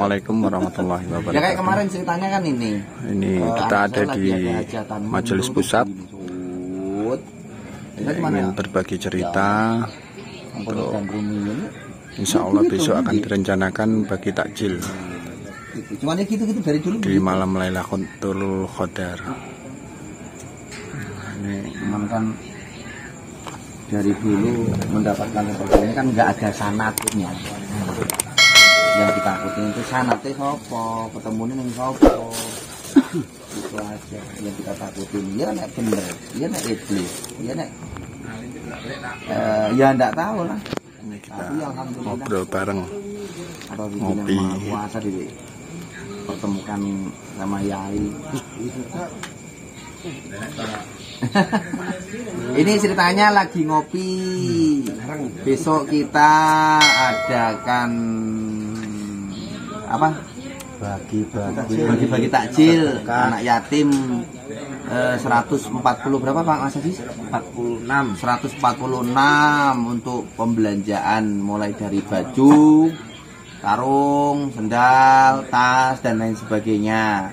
Assalamualaikum warahmatullahi wabarakatuh. Ya kayak kemarin ceritanya kan ini. Ini kita ada di Majelis Pusat. Ingin berbagi cerita untuk insya Allah besok akan direncanakan bagi takjil Cuman ya gitu-gitu dari dulu di malam Lailatul Qadar. Cuman kan dari dulu mendapatkan seperti ini kan nggak ada sanatnya. Yang kita takutin itu sanatnya sopo, ketemunya yang sopo. Itu aja yang kita takutin. Ya nek bener, ya nek iblis, ya nek ya enggak tahu lah. Ini kita Tapi alhamdulillah ngobrol bareng, atau ngopi. puasa di pertemukan sama Yai. Ini ceritanya lagi ngopi. Besok kita adakan apa? Bagi-bagi takjil anak yatim 140 berapa Pak Mas Haji? 146 untuk pembelanjaan mulai dari baju, sarung, sendal, tas dan lain sebagainya.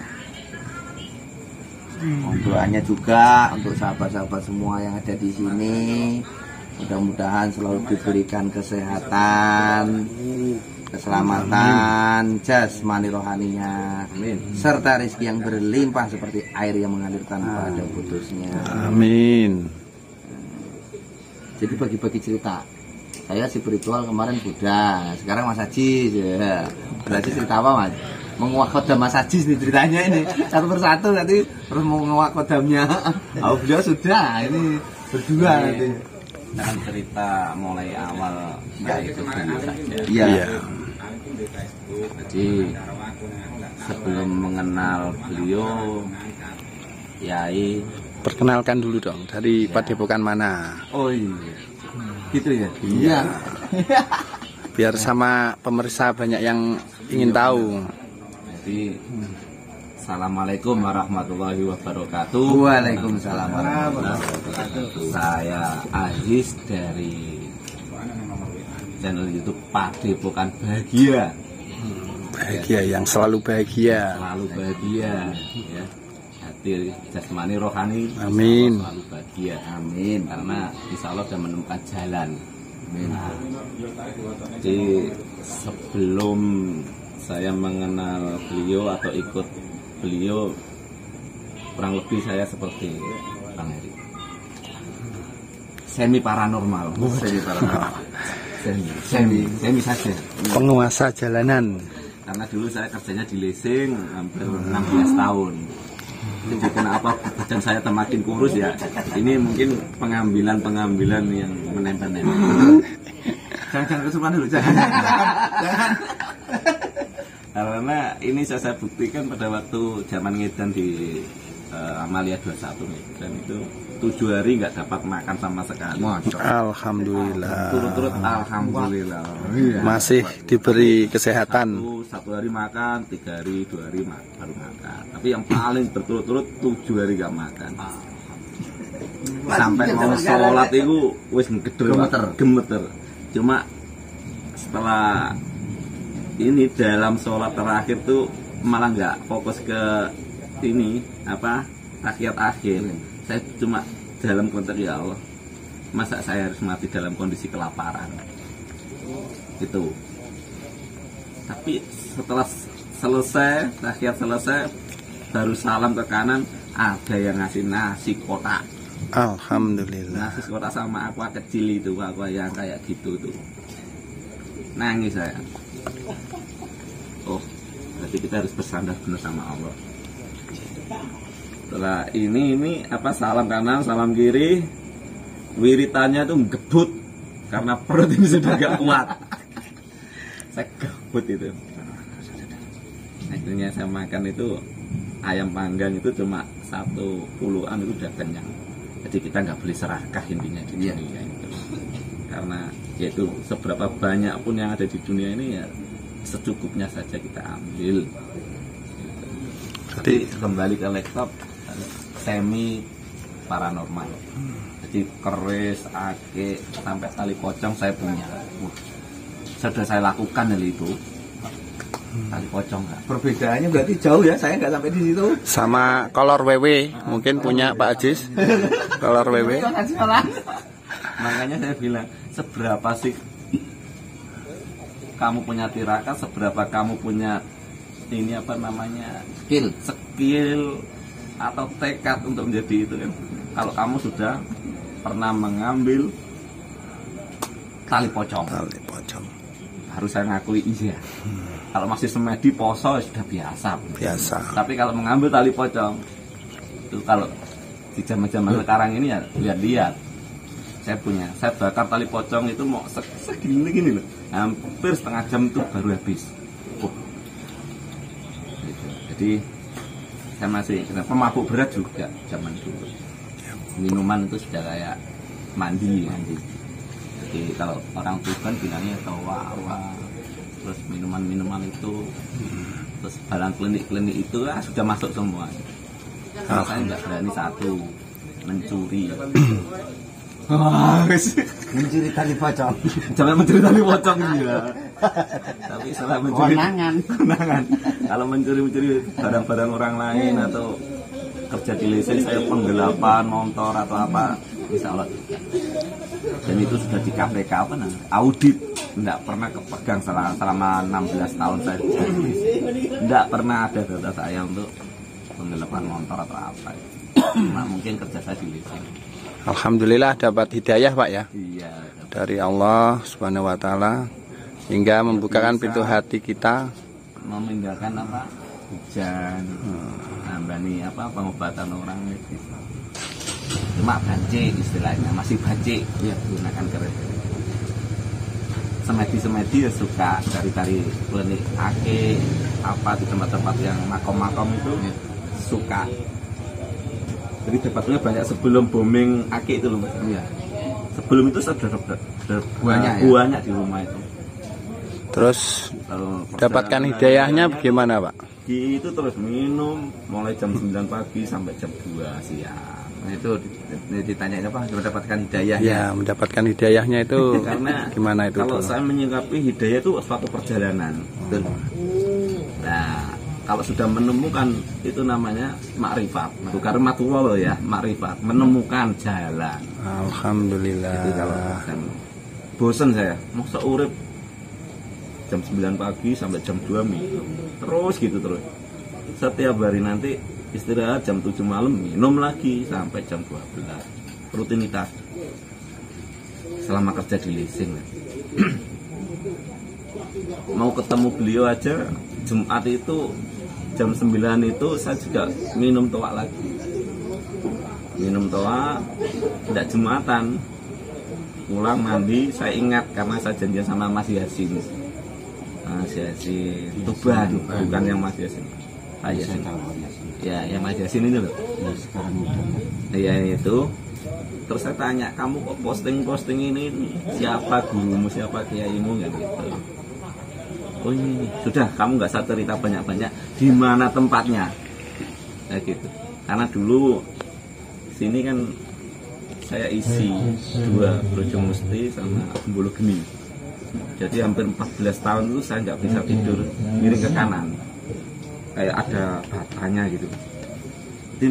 Doanya juga untuk sahabat-sahabat semua yang ada di sini, mudah-mudahan selalu diberikan kesehatan, keselamatan, jasmani rohaninya, serta rezeki yang berlimpah seperti air yang mengalir tanpa ada putusnya. Amin. Jadi bagi-bagi cerita. Saya spiritual kemarin Buddha, sekarang Mas Haji. Ya. Berarti cerita apa Mas? Menguak kodam Mas Haji nih ceritanya ini satu persatu nanti terus mau menguak kodamnya. Oh beliau sudah ini berdua nanti. Akan cerita mulai awal yaitu dulu saja. Iya. Jadi sebelum mengenal beliau, Yai, Perkenalkan dulu dong, dari Padepokan mana? Oh iya. Gitu ya. Iya. Biar sama pemirsa banyak yang ingin tahu. jadi Assalamualaikum warahmatullahi wabarakatuh. Waalaikumsalam warahmatullahi wabarakatuh. Saya Aziz dari channel YouTube Padepokan Bahagia. Bahagia, yang selalu bahagia. Selalu bahagia, ya. Hati jasmani rohani Amin. selalu bahagia, amin. Karena insya Allah sudah menemukan jalan. Nah, jadi sebelum saya mengenal beliau atau ikut beliau, kurang lebih saya seperti Bang Heri, semi paranormal. Semi saja. Penguasa jalanan. Karena dulu saya kerjanya di leasing hampir 16 tahun. Jadi kenapa badan saya semakin kurus ya? Ini mungkin pengambilan yang menempel-nempel. Jangan kesukaan dulu, jangan. Karena ini saya buktikan pada waktu zaman ngedan di Amalia 21 Medan itu 7 hari nggak dapat makan sama sekali. Alhamdulillah. Turut-turut alhamdulillah. Masih diberi kesehatan. Satu hari makan, 3 hari, 2 hari baru makan. Tapi yang paling berturut-turut 7 hari nggak makan. Sampai mau sholat itu wis gemeter. Cuma setelah ini dalam sholat terakhir tuh malah nggak fokus ke ini apa tahiyat akhir. Saya cuma dalam konteks ya Allah, masa saya harus mati dalam kondisi kelaparan gitu. Tapi setelah selesai tahiyat selesai, baru salam ke kanan, ada yang ngasih nasi kotak. Alhamdulillah. Nasi kotak sama aqua kecil itu, aqua yang kayak gitu tuh. Nangis saya. Oh, berarti kita harus bersandar benar sama Allah. Setelah ini apa salam kanan, salam kiri, wiritannya tuh gebut karena perut ini sudah gak kuat. Saya gebut itu. Akhirnya saya makan itu ayam panggang itu cuma 1 puluhan itu udah kenyang. Jadi kita nggak boleh serakah intinya di dunia itu. Karena yaitu seberapa banyak pun yang ada di dunia ini ya secukupnya saja kita ambil. Jadi kembali ke laptop, semi paranormal. Jadi keris, ake, sampai tali pocong saya punya. Sudah saya lakukan hal itu. tali pocong. Perbedaannya berarti jauh ya, saya nggak sampai di situ. Sama kolor WW, mungkin punya Pak Ajis. Kolor WW. Makanya saya bilang, seberapa sih kamu punya tirakat, seberapa kamu punya ini apa namanya skill atau tekad untuk menjadi itu kan. Kalau kamu sudah pernah mengambil tali pocong, harus saya ngakui iya. Kalau masih semedi poso sudah biasa. Tapi kalau mengambil tali pocong itu, kalau di zaman sekarang ini ya lihat-lihat. Saya bakar tali pocong itu mau segini loh, hampir setengah jam itu baru habis. Gitu. Jadi saya masih pemabuk berat juga zaman dulu. Minuman itu sudah kayak mandi. Jadi kalau orang Tuban bilangnya tawa, terus minuman itu, terus barang klinik itu sudah masuk semua. Kalau saya nggak berani satu mencuri. Mencuri tali pocong. Jangan mencuri tali pocong ya. Tapi setelah mencuri konangan. Kalau mencuri barang-barang orang lain atau kerja di leasing, saya penggelapan motor atau apa, insya Allah. Dan itu sudah di KPK audit, tidak pernah kepegang selama 16 tahun saya di leasing. Tidak pernah ada data saya untuk penggelapan motor atau apa. Nah, mungkin kerja saya di leasing. Alhamdulillah dapat hidayah Pak ya. Iya. Dari Allah Subhanahu wa taala hingga membukakan pintu hati kita, memindahkan apa? Hujan. Nambani apa? Pengobatan orang itu. Cuma banci istilahnya, masih banci ya, gunakan kereta. Semedi ya suka dari klinik ake apa di tempat-tempat yang makom-makom itu ya, suka. Jadi dapatnya banyak sebelum booming ake itu loh Mas. Iya. Sebelum itu sudah banyak di rumah itu. Terus dapatkan hidayahnya bagaimana Pak? Itu terus minum mulai jam 9 pagi sampai jam 2 siang. Nah, itu ditanya apa? Mendapatkan hidayahnya. Ya, mendapatkan hidayahnya itu karena gimana itu? Kalau saya menyikapi hidayah itu suatu perjalanan. Betul. Nah, kalau sudah menemukan itu namanya makrifat, bukan matullah loh ya, makrifat, menemukan jalan. Alhamdulillah. Jadi kalau kan bosan saya, mau seurip jam 9 pagi sampai jam 2 minum, terus gitu terus. Setiap hari nanti istirahat jam 7 malam minum lagi sampai jam 12. Rutinitas. Selama kerja di leasing. Mau ketemu beliau aja Jumat itu jam 9 itu saya juga minum toa lagi. Minum toa, tidak Jumatan. Pulang mandi, saya ingat karena saya janjian sama Mas Yasin. Mas Yasin Tuban, bukan yang Mas Yasin. Pak Yasin. Ya, yang Mas Yasin ini loh. Iya itu. Terus saya tanya, kamu kok posting ini? Siapa gurumu, siapa kiaimu gitu. Oh ini sudah, kamu nggak usah cerita banyak-banyak. Di mana tempatnya? Kayak gitu. Karena dulu sini kan saya isi 2 Brojong Musti sama Bulu Geni. Jadi hampir 14 tahun itu saya nggak bisa tidur miring ke kanan. Kayak ada batanya gitu. Jadi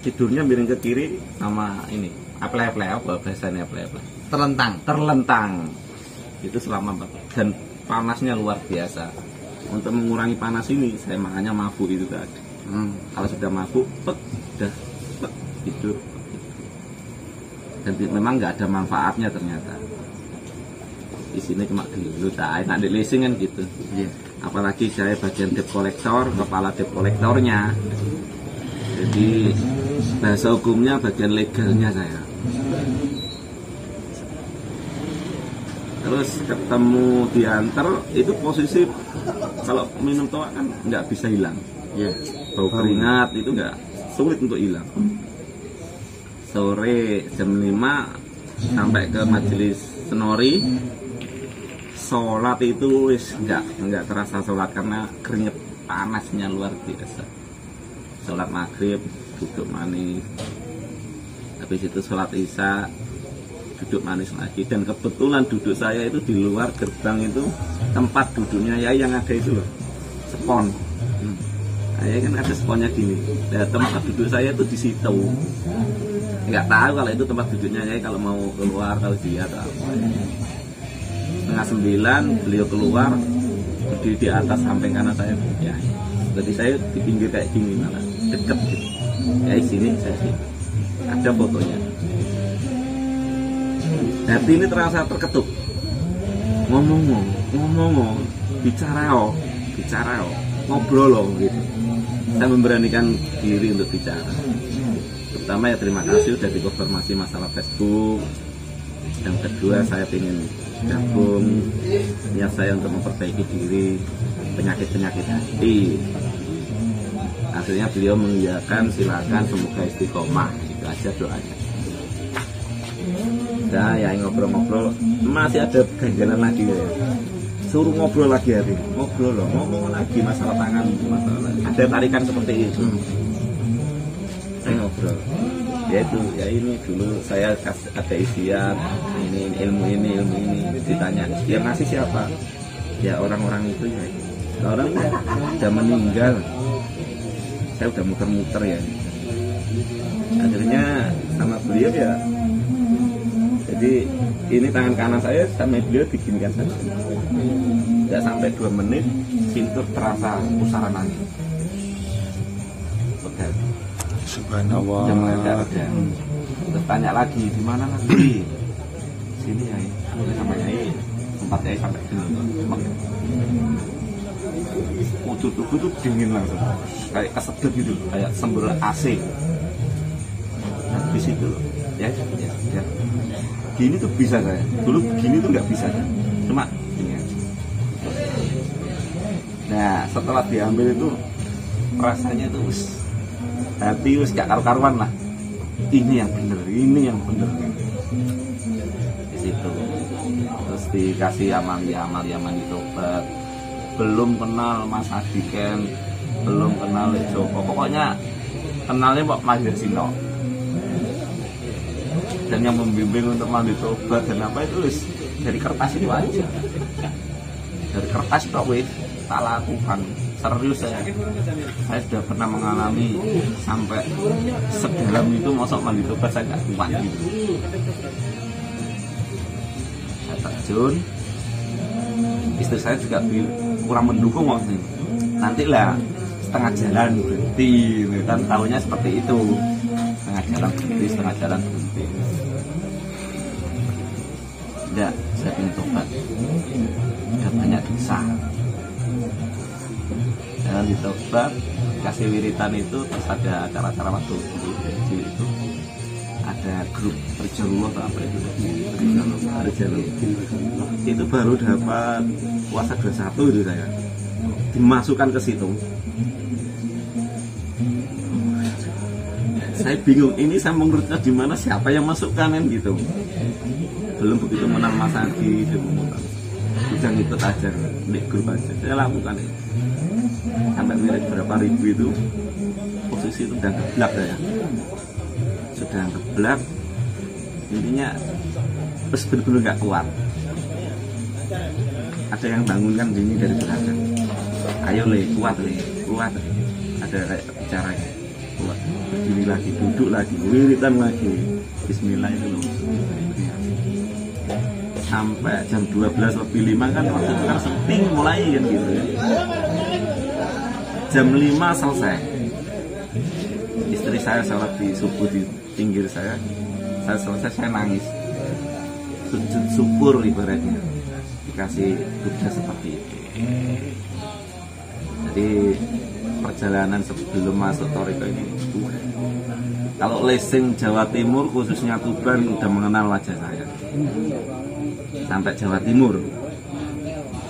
tidurnya miring ke kiri sama ini. Aple-aple apa bahasanya aple-aple? Terlentang. Itu selama 4 dan panasnya luar biasa. Untuk mengurangi panas ini saya makanya mabuk itu tadi. Kalau sudah mabuk, udah tidur. Dan memang nggak ada manfaatnya ternyata. Isinya cuma dulu tak enak di leasing kan gitu. Apalagi saya bagian debt kolektor, kepala debt kolektornya. Jadi bahasa hukumnya bagian legalnya saya. Terus ketemu diantar itu posisi kalau minum toa kan nggak bisa hilang. Bau keringat itu nggak, sulit untuk hilang. Sore jam 5 sampai ke majelis senori, sholat itu nggak terasa sholat karena keringet panasnya luar biasa. Sholat maghrib duduk manis, habis itu sholat isya duduk manis lagi. Dan kebetulan duduk saya itu di luar gerbang itu tempat duduknya ya yang ada itu loh, spon. Saya kan ada sponnya gini. Nah, tempat duduk saya itu di situ. Nggak tahu kalau itu tempat duduknya saya kalau mau keluar kalau dia atau apa. 8:30 beliau keluar berdiri di atas samping kanan saya. Ya, jadi saya di pinggir kayak gini malah deket gitu. Ya di sini saya sih ada fotonya. Hati ini terasa terketuk. Ngomong, bicara ngobrol loh gitu. Saya memberanikan diri untuk bicara. Pertama ya terima kasih sudah dikonfirmasi masalah Facebook. Yang kedua saya ingin gabung, niat saya untuk memperbaiki diri, penyakit hati. Akhirnya beliau mengiyakan, silakan, semoga istiqomah, itu aja doanya. Nah ya ngobrol-ngobrol, masih ada ganjalan lagi ya. Suruh ngobrol lagi hari, ngobrol loh, ngomong lagi masalah tangan, masalah ada tarikan seperti itu. Saya ngobrol, ya itu, ya ini dulu saya ada isian, ini ilmu ini, ditanya, yang ngasih siapa? Ya orang-orang itu ya, orang udah meninggal, saya udah muter-muter ya. Akhirnya sama beliau ya, jadi ini tangan kanan saya sama beliau diginikan saja. Tidak sampai 2 menit, pintu terasa pusaran angin. Udah. Subhanallah. Udah meledak ya. Terus tanya lagi, di mana lagi? Sini ya, sama Yai. Tempat Yai sampai sini. Ujung tubuh tuh dingin langsung, kayak kesedot gitu, kayak sembur AC. Nah, di situ, ya. Gini tuh bisa saya. Dulu begini tuh nggak bisa, cuma gini aja. Nah, setelah diambil itu rasanya tuh hati gak karu-karuan lah. Ini yang bener. Di situ. Terus dikasih amalia ditobat. Belum kenal Mas Adiken, belum kenal Joko. Pokoknya kenalnya Pak Mahir Sino. Dan yang membimbing untuk mandi tobat dan apa itu dari kertas itu aja. Dari kertas itu wis tak lakukan. Serius saya sudah pernah mengalami sampai sedalam itu, masuk mandi tobat saya nggak kuat gitu. Saya terjun, istri saya juga kurang mendukung waktu itu. Nanti lah setengah jalan berhenti, kan tahunya seperti itu. Setengah jalan berhenti. Tidak, saya ingin tobat. Sudah banyak dosa. Jangan ditobat, kasih wiritan itu, terus ada acara-acara waktu kecil itu. Ada grup Rijalullah atau apa itu? Rijalullah. Itu baru dapat puasa 21 itu saya. Dimasukkan ke situ. Saya bingung, ini saya mengurutnya di mana, siapa yang masukkan kan gitu. Belum begitu menang Mas Adi, udah ngikut aja, di grup aja. Saya lakukan itu. Sampai wirid berapa ribu itu, posisi itu udah geblak ya. Sudah geblak, intinya terus benar-benar nggak kuat. Ada yang bangunkan dini dari belakang. Ayo kuat. Ada kayak bicaranya. Kuat. Berdiri lagi, duduk lagi, wiridan lagi. Bismillah itu loh. Sampai jam 12:05 kan waktu itu kan penting mulai kan gitu ya. Jam 5 selesai. Istri saya sholat di subuh di pinggir saya selesai, saya nangis. Sujud syukur ibaratnya dikasih tugas seperti itu. Jadi perjalanan sebelum masuk Thariqah ini, kalau lesing Jawa Timur khususnya Tuban udah mengenal wajah saya. Sampai Jawa Timur,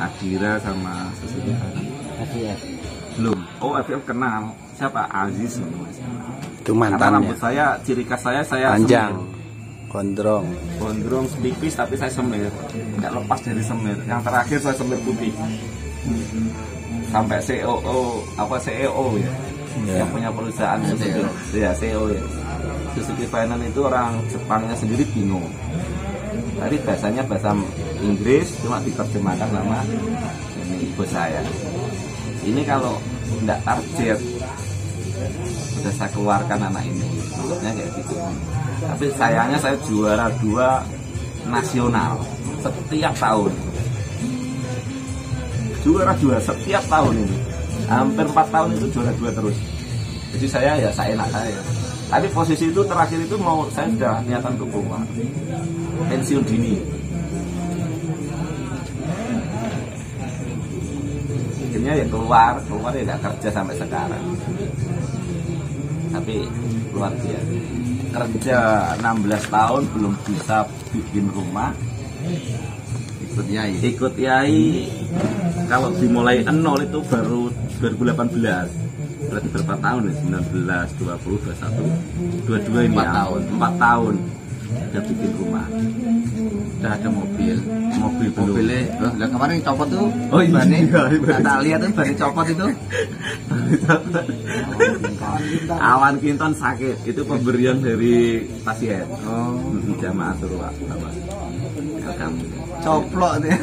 Adira sama sesuatu belum. Oh, FF kenal. Siapa? Aziz. Itu mantannya. Rambut saya, ciri khas saya panjang, semir. Gondrong tipis tapi saya semir. Nggak lepas dari semir. Yang terakhir saya semir putih. Sampai CEO ya. Yang punya perusahaan Suzuki. Ya, CEO ya. Suzuki Finance itu orang Jepangnya sendiri bingung. Tadi bahasanya bahasa Inggris, cuma diterjemahkan sama ini bos saya. ini kalau nggak target udah saya keluarkan anak ini, maksudnya kayak gitu. Tapi sayangnya saya juara 2 nasional setiap tahun, juara 2 setiap tahun ini, hampir 4 tahun itu juara 2 terus. Jadi saya enak saya. Tapi posisi itu terakhir itu saya sudah niatan untuk keluar, pensiun dini. Akhirnya ya keluar ya nggak kerja sampai sekarang. Tapi luar biasa, kerja 16 tahun belum bisa bikin rumah. Ikut yai kalau dimulai 0 itu baru 2018. Berarti berapa tahun ya? 19, 20, 21, 22 ini 4 tahun udah bikin rumah, udah ada mobil belum. Mobilnya kemarin copot tuh. Oh iya, tak lihat tuh ban copot itu. Awan Kinton sakit, itu pemberian dari pasien. Oh, jamaah suruh kamu coplok nih.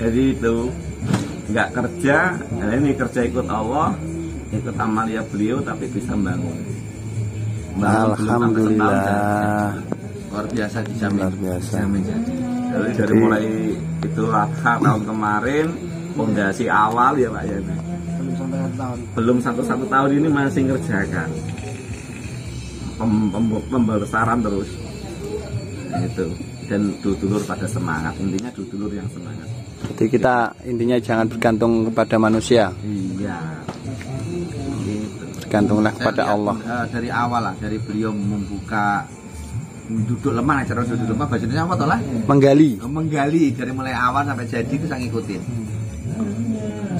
Jadi itu nggak kerja, ini kerja ikut Allah, ikut amalia beliau, tapi bisa bangun. Alhamdulillah, luar biasa dijamin. Luar biasa. Jadi dari mulai itu tahun kemarin, fondasi awal ya Pak ya. Belum satu tahun ini masih ngerjakan. Pembesaran terus. Itu. Dan dulur pada semangat, intinya dulur yang semangat. Jadi kita intinya jangan bergantung kepada manusia. Iya. Gitu. Bergantunglah kepada Allah. Dari awal lah, dari beliau membuka duduk lemah, cara duduk lemah bahasanya apa toh lah? Menggali dari mulai awal sampai jadi itu saya ngikutin.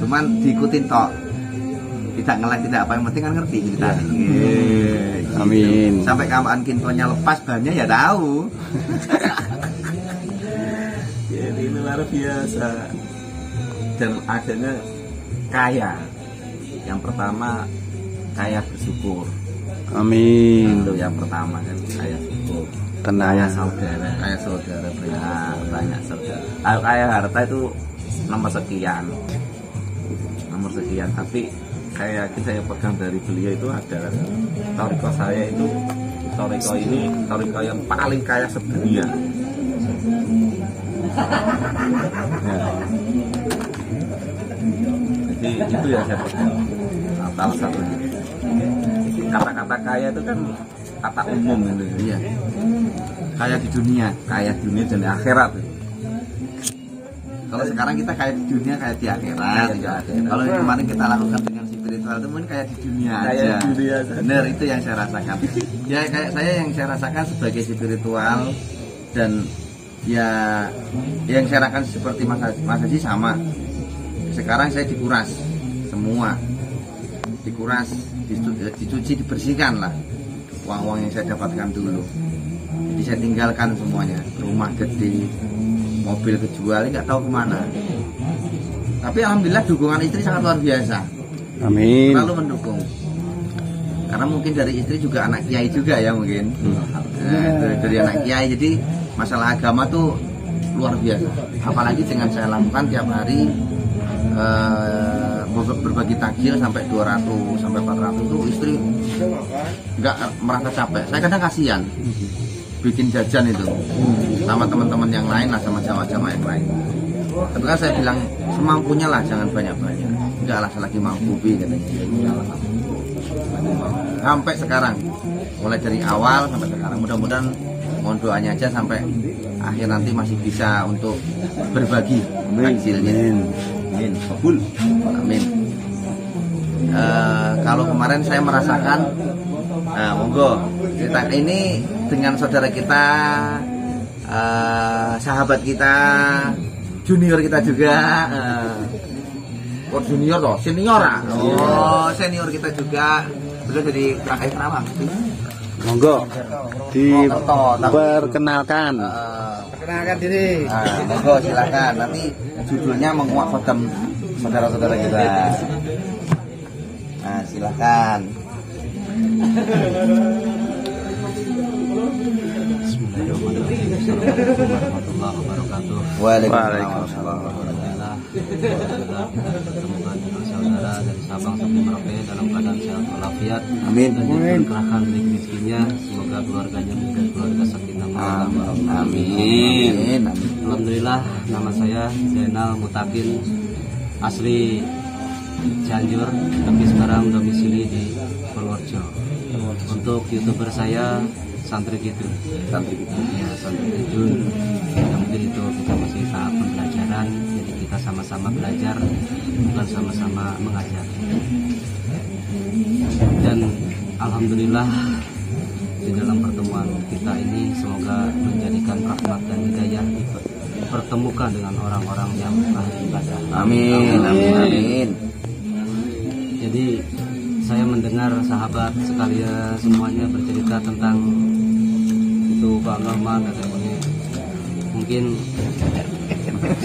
Cuman diikutin toh, tidak ngelek, tidak apa, yang penting kan ngerti kita. Gitu. Amin. Sampai kapan kintonya lepas bannya ya tahu. Jadi ini luar biasa. Dan akhirnya kaya. Yang pertama kaya bersyukur. Amin. Itu yang pertama kan, kaya syukur. Tenang. Kaya saudara banyak saudara. Kaya harta itu nomor sekian. Tapi saya yakin saya pegang dari beliau itu adalah toriko saya itu, toriko yang paling kaya sedunia. Ya. Jadi itu ya saya pegang salah satunya. Kata-kata kaya itu kan kata umum gitu. Iya. Kaya di dunia dan di akhirat. Kalau sekarang kita kaya di dunia, kaya di akhirat. Kalau kemarin kita lakukan dengan spiritual itu mungkin kaya di dunia aja. Benar, itu yang saya rasakan. Ya kayak saya yang saya rasakan sebagai spiritual, dan ya yang saya rasakan seperti Mas Haji sama. Sekarang saya dikuras semua, dicuci, dibersihkan lah uang-uang yang saya dapatkan dulu. Jadi saya tinggalkan semuanya, rumah gede, mobil kejual, nggak tahu kemana. Tapi alhamdulillah dukungan istri sangat luar biasa. Amin. Selalu mendukung. Karena mungkin dari istri juga anak kiai juga ya mungkin. Dari anak kiai, jadi masalah agama tuh luar biasa. Apalagi dengan saya lakukan tiap hari berbagi takjil sampai 200 sampai 400 tuh istri nggak merasa capek. Saya kadang kasihan bikin jajan itu sama teman-teman yang lain lah, sama jamaah-jamaah yang lain. Tapi kan saya bilang semampunya lah, jangan banyak-banyak. Enggak lah, selagi mampu katanya. Sampai sekarang, mulai dari awal sampai sekarang, mudah-mudahan mohon doanya aja sampai akhir nanti masih bisa untuk berbagi takjilnya. Amin. Kabul. Amin. Kalau kemarin saya merasakan, monggo kita ini dengan saudara kita, sahabat kita, junior kita juga, junior loh, senior. Oh, senior kita juga sudah jadi Prakai Terawang. Monggo diperkenalkan. Perkenalkan diri. Monggo silakan. Nanti judulnya menguak kodam saudara-saudara kita. Nah, silakan. Bismillahirrahmanirrahim. Warahmatullahi wabarakatuh. Waalaikumsalam. Alhamdulillah kita ditemukan dengan saudara dari Sabang sampai Merauke dalam keadaan sehat walafiat. Amin. Dan diberkahkan rezekinya, semoga keluarganya menjadi keluarga sakinah mawaddah. Amin. Alhamdulillah, nama saya Zainal Mutakin, asli Cianjur, tapi sekarang domisili di Purworejo. Untuk YouTuber saya Santri Kidul. Ya, Santri Kidul. Ya, mungkin itu kita masih tahap pembelajaran, jadi kita sama-sama belajar, bukan sama-sama mengajar. Dan alhamdulillah di dalam pertemuan kita ini semoga menjadikan rahmat dan hidayah, dipertemukan dengan orang-orang yang ahli ibadah. Amin. Amin. Jadi saya mendengar sahabat sekalian semuanya bercerita tentang itu Bang Rahman dan sebagainya. Mungkin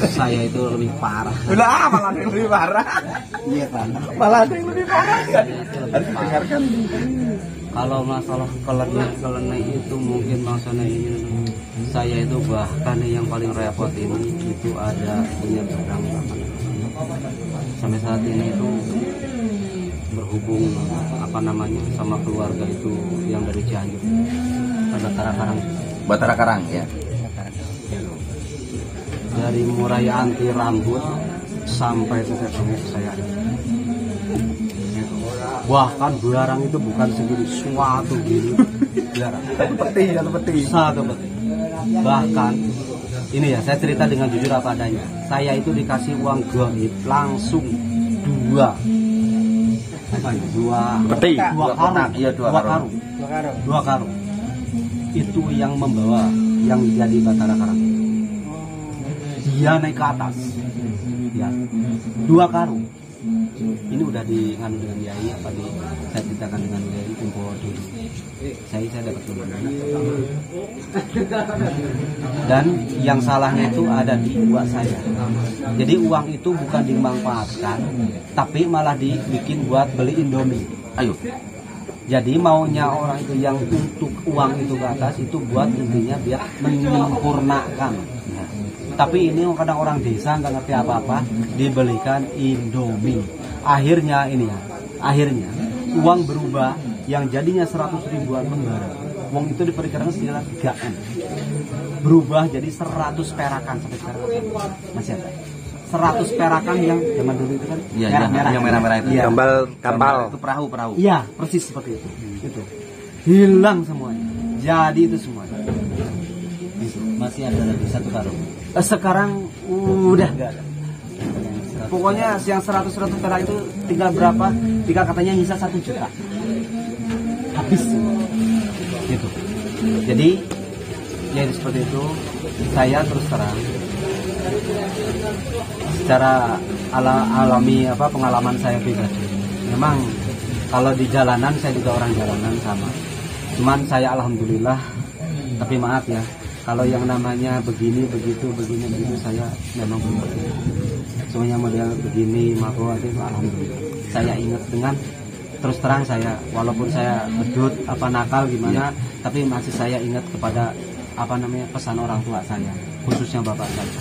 saya itu lebih parah. Udah, malah ada yang lebih parah. Iya kan. Malah ada yang lebih parah. Harus didengarkan. Kalau masalah kelena itu mungkin masalah ini, saya itu bahkan yang paling repot ini itu ada punya barang sampai saat ini itu berhubung sama keluarga itu yang dari Cianjur, Batara Karang ya. Dari mulai anti rambut sampai tetes rambut saya. Bahkan barang itu bukan segini, suatu gini barang. Satu peti. Bahkan ini ya, saya cerita dengan jujur apa adanya. Saya itu dikasih uang gaib langsung dua karung. Itu yang membawa, yang jadi Batara Karang. Dia naik ke atas, ya, 2 karung. Ini udah dengan Yai apa saya ceritakan dengan Yai Kumpo dulu. Saya dapat kemana. Dan yang salahnya itu ada di uang saya. Jadi uang itu bukan dimanfaatkan, tapi malah dibikin buat beli Indomie. Ayo. Jadi maunya orang itu yang untuk uang itu ke atas itu buat intinya biar menyempurnakan. Tapi ini kadang orang desa nggak ngerti apa-apa, dibelikan Indomie. Akhirnya uang berubah, yang jadinya 100 ribuan lembar, uang itu diperkirakan sekitar 3M. Berubah jadi 100 perakan sampai sekarang masih ada. 100 perakan yang zaman dulu itu kan merah-merah. Yang merah-merah itu. Ya. Kapal. Itu perahu. Iya, persis seperti itu. Itu hilang semuanya. Jadi itu semuanya. Masih ada lagi 1 karung. Sekarang udah nggak ada. Pokoknya yang 100 perak itu tinggal berapa? Tinggal katanya nyisa 1 juta. Habis. Gitu. Jadi ya seperti itu. Saya terus terang secara alami pengalaman saya pribadi. Memang kalau di jalanan saya juga orang jalanan sama. Cuman saya alhamdulillah, tapi maaf ya, kalau yang namanya begini begitu saya memang belum pernah. Semuanya model begini makro itu alhamdulillah. Saya ingat dengan terus terang saya, walaupun saya bedut nakal gimana, tapi masih saya ingat kepada pesan orang tua saya, khususnya bapak saya.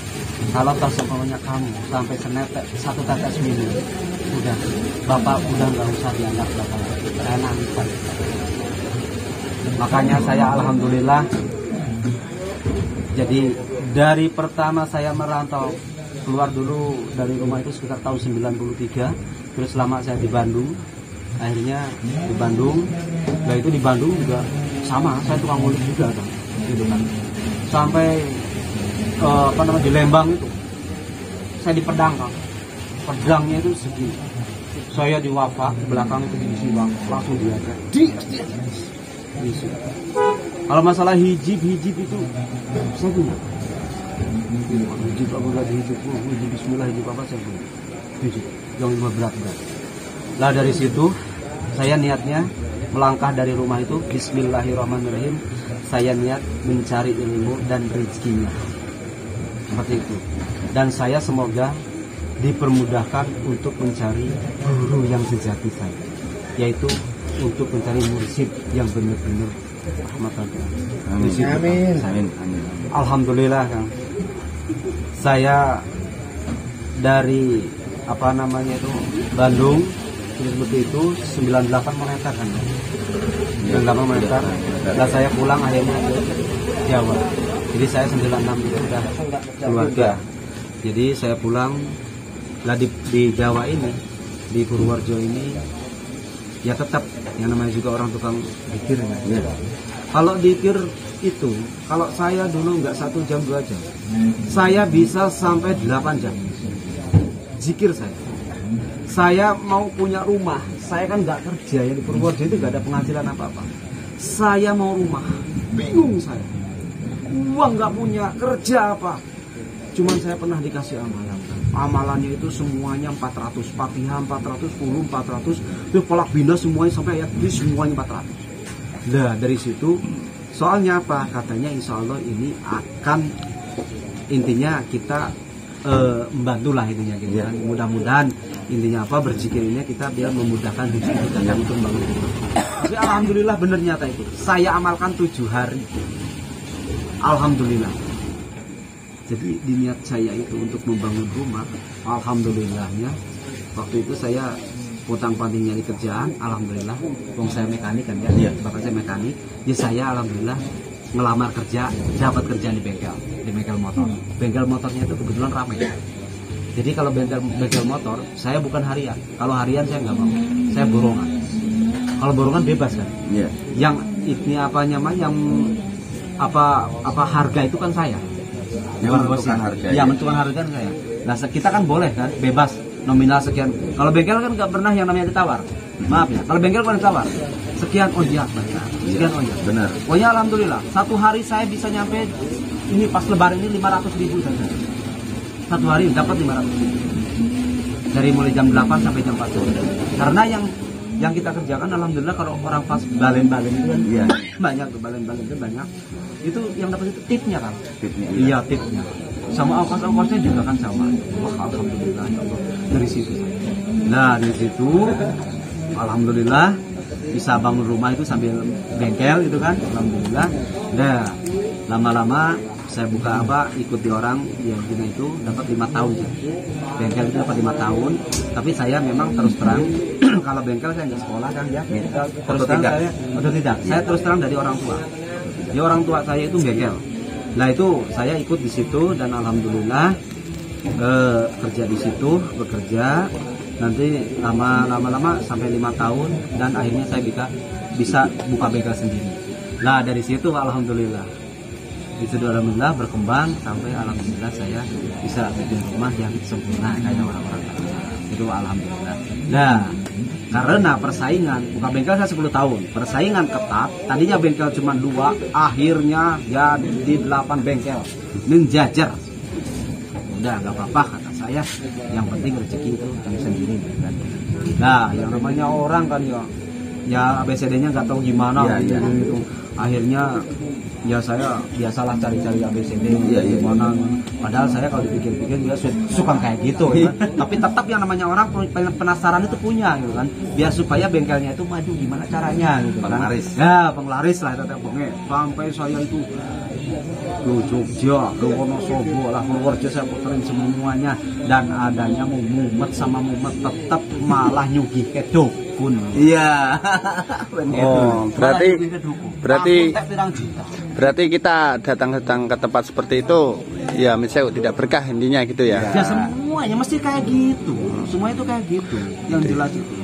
Kalau tersebutnya kamu sampai senetek 1 tetes minum, udah bapak udah nggak usah dianggap bapak, saya nangis. Makanya saya alhamdulillah. Jadi dari pertama saya merantau keluar dulu dari rumah itu sekitar tahun 93, terus lama saya di Bandung, akhirnya di Bandung, itu di Bandung juga sama, saya tukang ngulik juga kan, gitu kan, sampai di Lembang itu, saya di Pedang kan, pedangnya itu segini, saya di Wafa, belakang itu diisi bang, langsung diajar, diisi. Kalau masalah hijib itu saya punya. Hijib apa enggak hijib? Hijib bismillah hijib apa saya punya. Hijib yang berat. Lah dari situ saya niatnya melangkah dari rumah itu bismillahirrahmanirrahim. Saya niat mencari ilmu dan rezekinya. Seperti itu. Dan saya semoga dipermudahkan untuk mencari guru yang sejati saya, yaitu untuk mencari mursyid yang benar-benar rahmatan. Amin. Alhamdulillah Kang. Saya dari apa namanya itu Bandung seperti itu 98 meter kan, 98 meter. Nah saya pulang akhirnya ke Jawa. Jadi saya 96 itu sudah keluarga. Jadi saya pulang lah di Jawa ini, di Purworejo ini, ya tetap yang namanya juga orang tukang dikir. Ya. Kalau dikir itu, kalau saya dulu nggak 1 jam 2 jam, saya bisa sampai 8 jam. Zikir saya mau punya rumah, saya kan nggak kerja ya di Purworejo itu nggak ada penghasilan apa-apa. Saya mau rumah, bingung saya, uang nggak punya, kerja apa? Cuman saya pernah dikasih amalan. Amalannya itu semuanya 400, Fatihah 400, 10 400, itu kolak bina semuanya sampai ayat ini semuanya 400. Nah dari situ, soalnya apa? Katanya insya Allah ini akan intinya kita membantulah intinya gitu kan. Mudah-mudahan intinya apa, berzikir ini kita biar memudahkan hidup kita yang untuk membangun rumah. Tapi alhamdulillah benar nyata itu. Saya amalkan 7 hari. Alhamdulillah. Jadi di niat saya itu untuk membangun rumah, alhamdulillahnya waktu itu saya utang-panting nyari kerjaan, alhamdulillah. Wong saya mekanik kan ya, bapak saya mekanik. Ya saya alhamdulillah ngelamar kerja, dapat kerjaan di bengkel motor. Bengkel motornya itu kebetulan ramai. Jadi kalau bengkel motor, saya bukan harian. Kalau harian saya nggak mau, saya borongan. Kalau borongan bebas kan. Yeah. Yang ini apa namanya, yang apa harga itu kan saya. Yang menentukan harga. Ya, menentukan harga kan saya. Nah kita kan boleh kan, bebas nominal sekian. Kalau bengkel kan nggak pernah yang namanya ditawar. Maaf ya, kalau bengkel kan ditawar. Sekian, oh iya benar. Sekian, oh iya benar. Oh ya alhamdulillah. 1 hari saya bisa nyampe ini pas lebaran ini 500.000 saja. 1 hari dapat 500.000. Dari mulai jam 8 sampai jam 4 sore. Karena yang kita kerjakan alhamdulillah kalau orang pas balen-balen itu kan banyak tuh, balen-balen itu banyak. Itu yang dapat itu tipnya kan. Tipnya. Iya, tipnya. Sama ongkos-ongkosnya juga kan sama. Wah, alhamdulillah ya Allah. Dari situ. Nah, dari situ alhamdulillah bisa bangun rumah itu sambil bengkel itu kan, alhamdulillah. Nah, lama-lama saya buka ikut di orang yang gina itu dapat 5 tahun ya. Bengkel itu dapat 5 tahun, tapi saya memang terus terang kalau bengkel saya nggak sekolah kan ya. Terus terang saya terus terang dari orang tua. Di orang tua saya itu bengkel. Nah itu saya ikut di situ dan alhamdulillah kerja di situ, bekerja. Nanti lama-lama sampai 5 tahun dan akhirnya saya bisa buka bengkel sendiri. Nah dari situ alhamdulillah, itu alhamdulillah berkembang sampai alhamdulillah saya bisa bikin rumah yang sempurna kayak orang-orang. Itu alhamdulillah. Nah karena persaingan buka bengkel saya 10 tahun, persaingan ketat. Tadinya bengkel cuma 2, akhirnya jadi 8 bengkel, menjajar. Udah nggak apa-apa kata saya, yang penting rezeki itu yang sendiri kan. Nah yang namanya orang kan ya ABCD-nya nggak tahu gimana gitu. Akhirnya ya saya biasalah cari-cari ABCD gimana. Padahal saya kalau dipikir-pikir ya suka kayak gitu ya. Tapi tetap yang namanya orang penasaran itu punya gitu kan. Biar supaya bengkelnya itu maju gimana caranya gitu kan. Penglaris. Ya penglaris lah tetap pokoknya. Sampai saya itu ke Jogja, ke Wonosobo lah, Purworejo saya puterin semuanya. Dan adanya mumet sama mumet tetap malah nyugi ke dukun. Iya. Oh, berarti kita datang ke tempat seperti itu ya misalnya tidak berkah intinya gitu ya. Ya semuanya mesti kayak gitu. Semua itu kayak gitu. Yang jelas itu.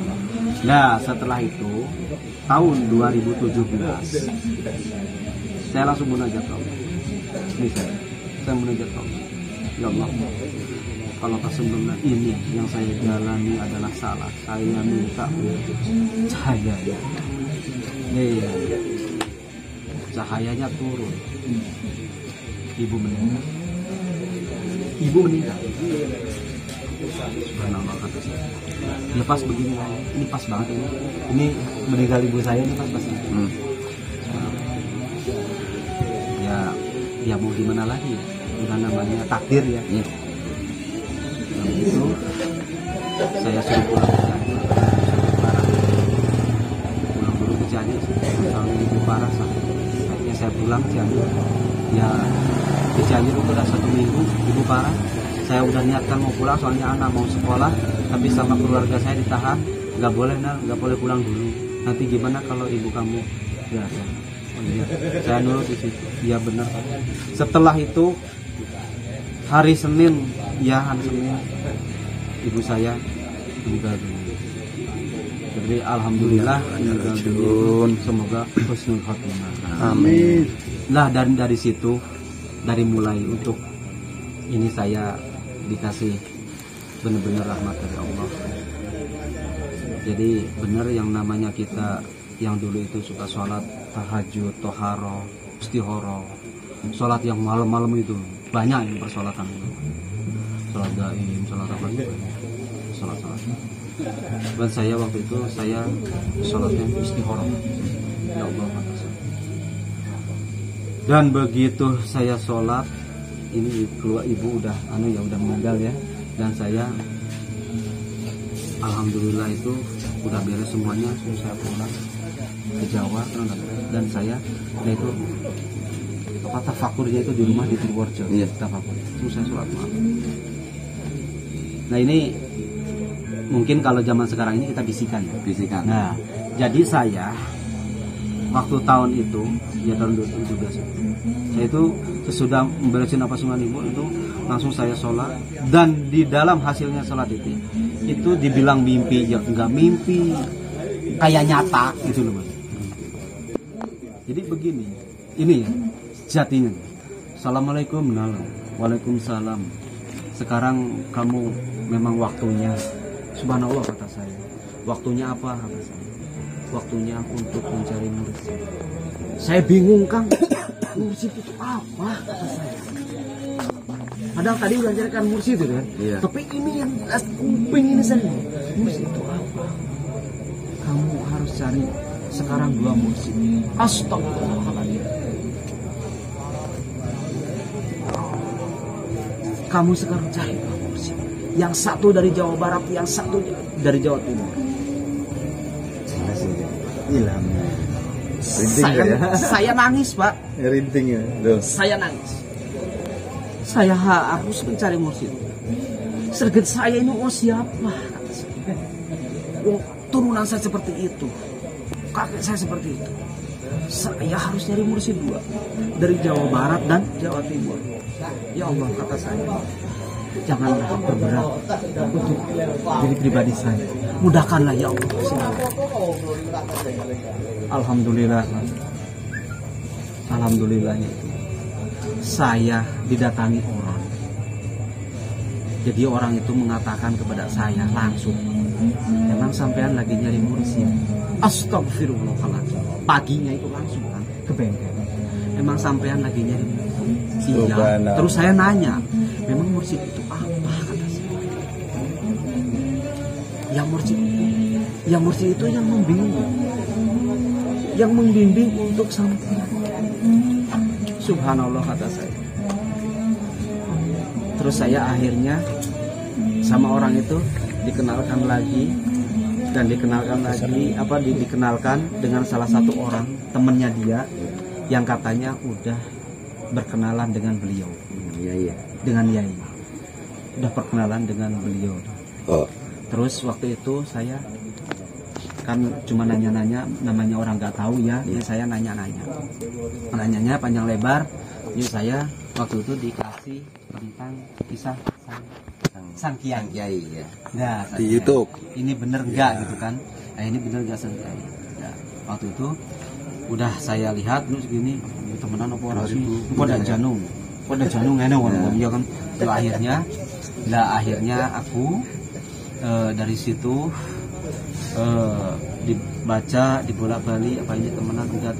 Nah, setelah itu tahun 2017 saya langsung munajat ke Allah. Ini saya munajat ke Allah. Ya Allah, kalau kesempurnaan ini yang saya jalani adalah salah, saya minta cahaya. Cahayanya turun. Ibu meninggal. Subhanallah kata saya. Ya pas begini lah. Ini pas banget ini. Ini meninggal ibu saya ini pas. Ya mau gimana lagi? Udah namanya takdir ya. Nah, itu saya suruh pulang ke Cianjur. Pulang dulu ke Cianjur. Soalnya ibu parah saya pulang Cianjur. Ya di Cianjur itu udah 1 minggu ibu parah. Saya udah niatkan mau pulang, soalnya anak mau sekolah, tapi sama keluarga saya ditahan. Nggak boleh, Nal, nggak boleh pulang dulu. Nanti gimana kalau ibu kamu? Ya, oh iya. Saya nurut di situ. Iya benar. Setelah itu hari Senin, ibu saya meninggal dunia. Jadi alhamdulillah meninggal dunia. Semoga husnul khotimah. Amin. Lah dari situ, dari mulai untuk ini saya dikasih benar-benar rahmat dari Allah. Jadi benar yang namanya kita yang dulu itu suka sholat tahajud, toharo, istihoro, sholat yang malam-malam itu banyak yang persolatan itu, sholat gaib, sholat apa gitu, sholat. Dan saya waktu itu saya sholatnya istihoro, ya Allah. Dan begitu saya sholat, ini keluar ibu udah udah meninggal ya, dan saya alhamdulillah itu udah beres semuanya, saya pulang ke Jawa dan saya itu tafakurnya itu di rumah di Purworejo. Iya, tafakur. Itu saya sholat malam. Nah ini mungkin kalau zaman sekarang ini kita bisikan ya. Bisikan. Nah, jadi saya waktu tahun itu ya tahun 2017 saya itu sesudah memberesin napasungan ibu itu langsung saya sholat, dan di dalam hasilnya sholat itu dibilang mimpi ya enggak mimpi, kayak nyata gitu loh Mas. Jadi begini, ini ya jatinya. Assalamualaikum, waalaikumsalam. Sekarang kamu memang waktunya, subhanallah kata saya. Waktunya apa kata saya? Waktunya untuk mencari mursyid. Saya bingung Kang, mursyid itu apa kata saya. Padahal tadi udah carikan mursyid itu kan. Iya. Tapi ini yang kuping ini saya. Mursyid itu apa? Kamu harus cari sekarang 2 mursyid. Astagfirullahaladzim. Kamu sekarang cari 2 mursyid. Yang satu dari Jawa Barat, yang satu dari Jawa Timur. Ilhamnya. Saya nangis Pak. Rinting ya. Saya nangis. Saya harus mencari mursyid. Serget saya ini siapa? Turunan saya seperti itu, kakek saya seperti itu. Saya harus nyari mursyid 2 dari Jawa Barat dan Jawa Timur. Ya Allah kata saya, janganlah berberat untuk diri pribadi saya. Mudahkanlah ya Allah. Alhamdulillah. Alhamdulillahnya itu saya didatangi orang. Jadi orang itu mengatakan kepada saya langsung, emang sampean lagi nyari mursyid? Astagfirullahaladzim. Paginya itu langsung kan ke bengkel. Emang sampean lagi nyari mursyid? Iya. Terus saya nanya, memang mursyid itu apa kata saya? Yang mursyid itu yang membimbing untuk sampean. Subhanallah kata saya. Terus saya akhirnya sama orang itu dikenalkan lagi dikenalkan dengan salah satu orang temennya dia yang katanya udah berkenalan dengan beliau. Iya. Dengan Yai. Udah perkenalan dengan beliau. Oh. Terus waktu itu saya kan cuma nanya-nanya, namanya orang nggak tahu ya, saya nanya-nanya. Nanyanya panjang lebar. Jadi saya waktu itu dikasih tentang kisah Sang Kiai ya. Nah, Di YouTube. Ini bener nggak gitu kan? Nah, ini bener nggak Sang Kiai? Nah, waktu itu udah saya lihat terus gini, temenan apa orang sih? Pada Janung enak ya kan. Akhirnya aku dari situ dibaca, dibolak-balik apa ini temenan enggak.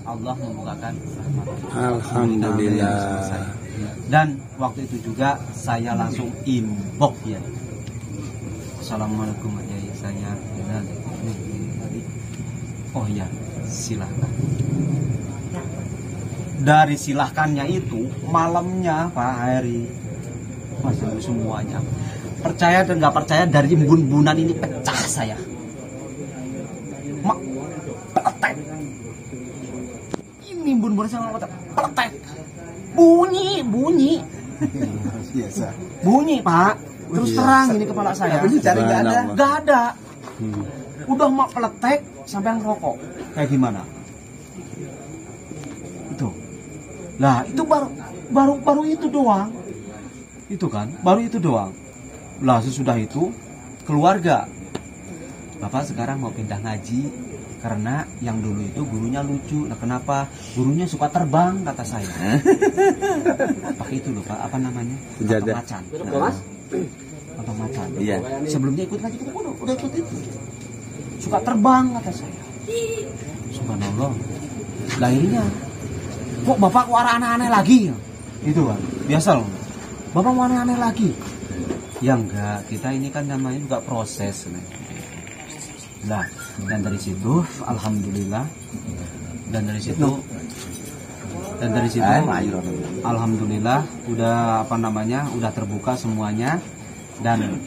Allah membukakan rahmat. Alhamdulillah. Dan waktu itu juga saya langsung inbox ya. Assalamualaikum Yai, saya oh ya, silahkan. Dari silahkannya itu malamnya Pak Heri masih semuanya. Percaya dan nggak percaya, dari embun-embunan ini pecah saya. Petek. Ini embun-embunan saya petek. Bunyi. Biasa. Bunyi Pak, terus Iya. terang ini kepala saya. Tapi dicari nggak ada. Subhanallah. Nggak ada. Hmm. Udah mak peletek sampai ngerokok. Kayak gimana? Itu. Lah itu baru itu doang. Itu kan, baru itu doang. Lah sesudah itu keluarga. Bapak sekarang mau pindah ngaji karena yang dulu itu gurunya lucu. Nah kenapa? Gurunya suka terbang kata saya. Pakai itu loh Pak, apa namanya? Sejadah. Macan. Nonton macan. Iya. Sebelumnya ikut ngaji kita udah ikut itu. Suka terbang kata saya. Subhanallah. Lahirnya kok bapak warna aneh-aneh lagi? Itu kan biasa loh. Bapak mau aneh-aneh lagi. Ya enggak, kita ini kan namanya juga proses. Nah, dan dari situ alhamdulillah alhamdulillah udah udah terbuka semuanya, dan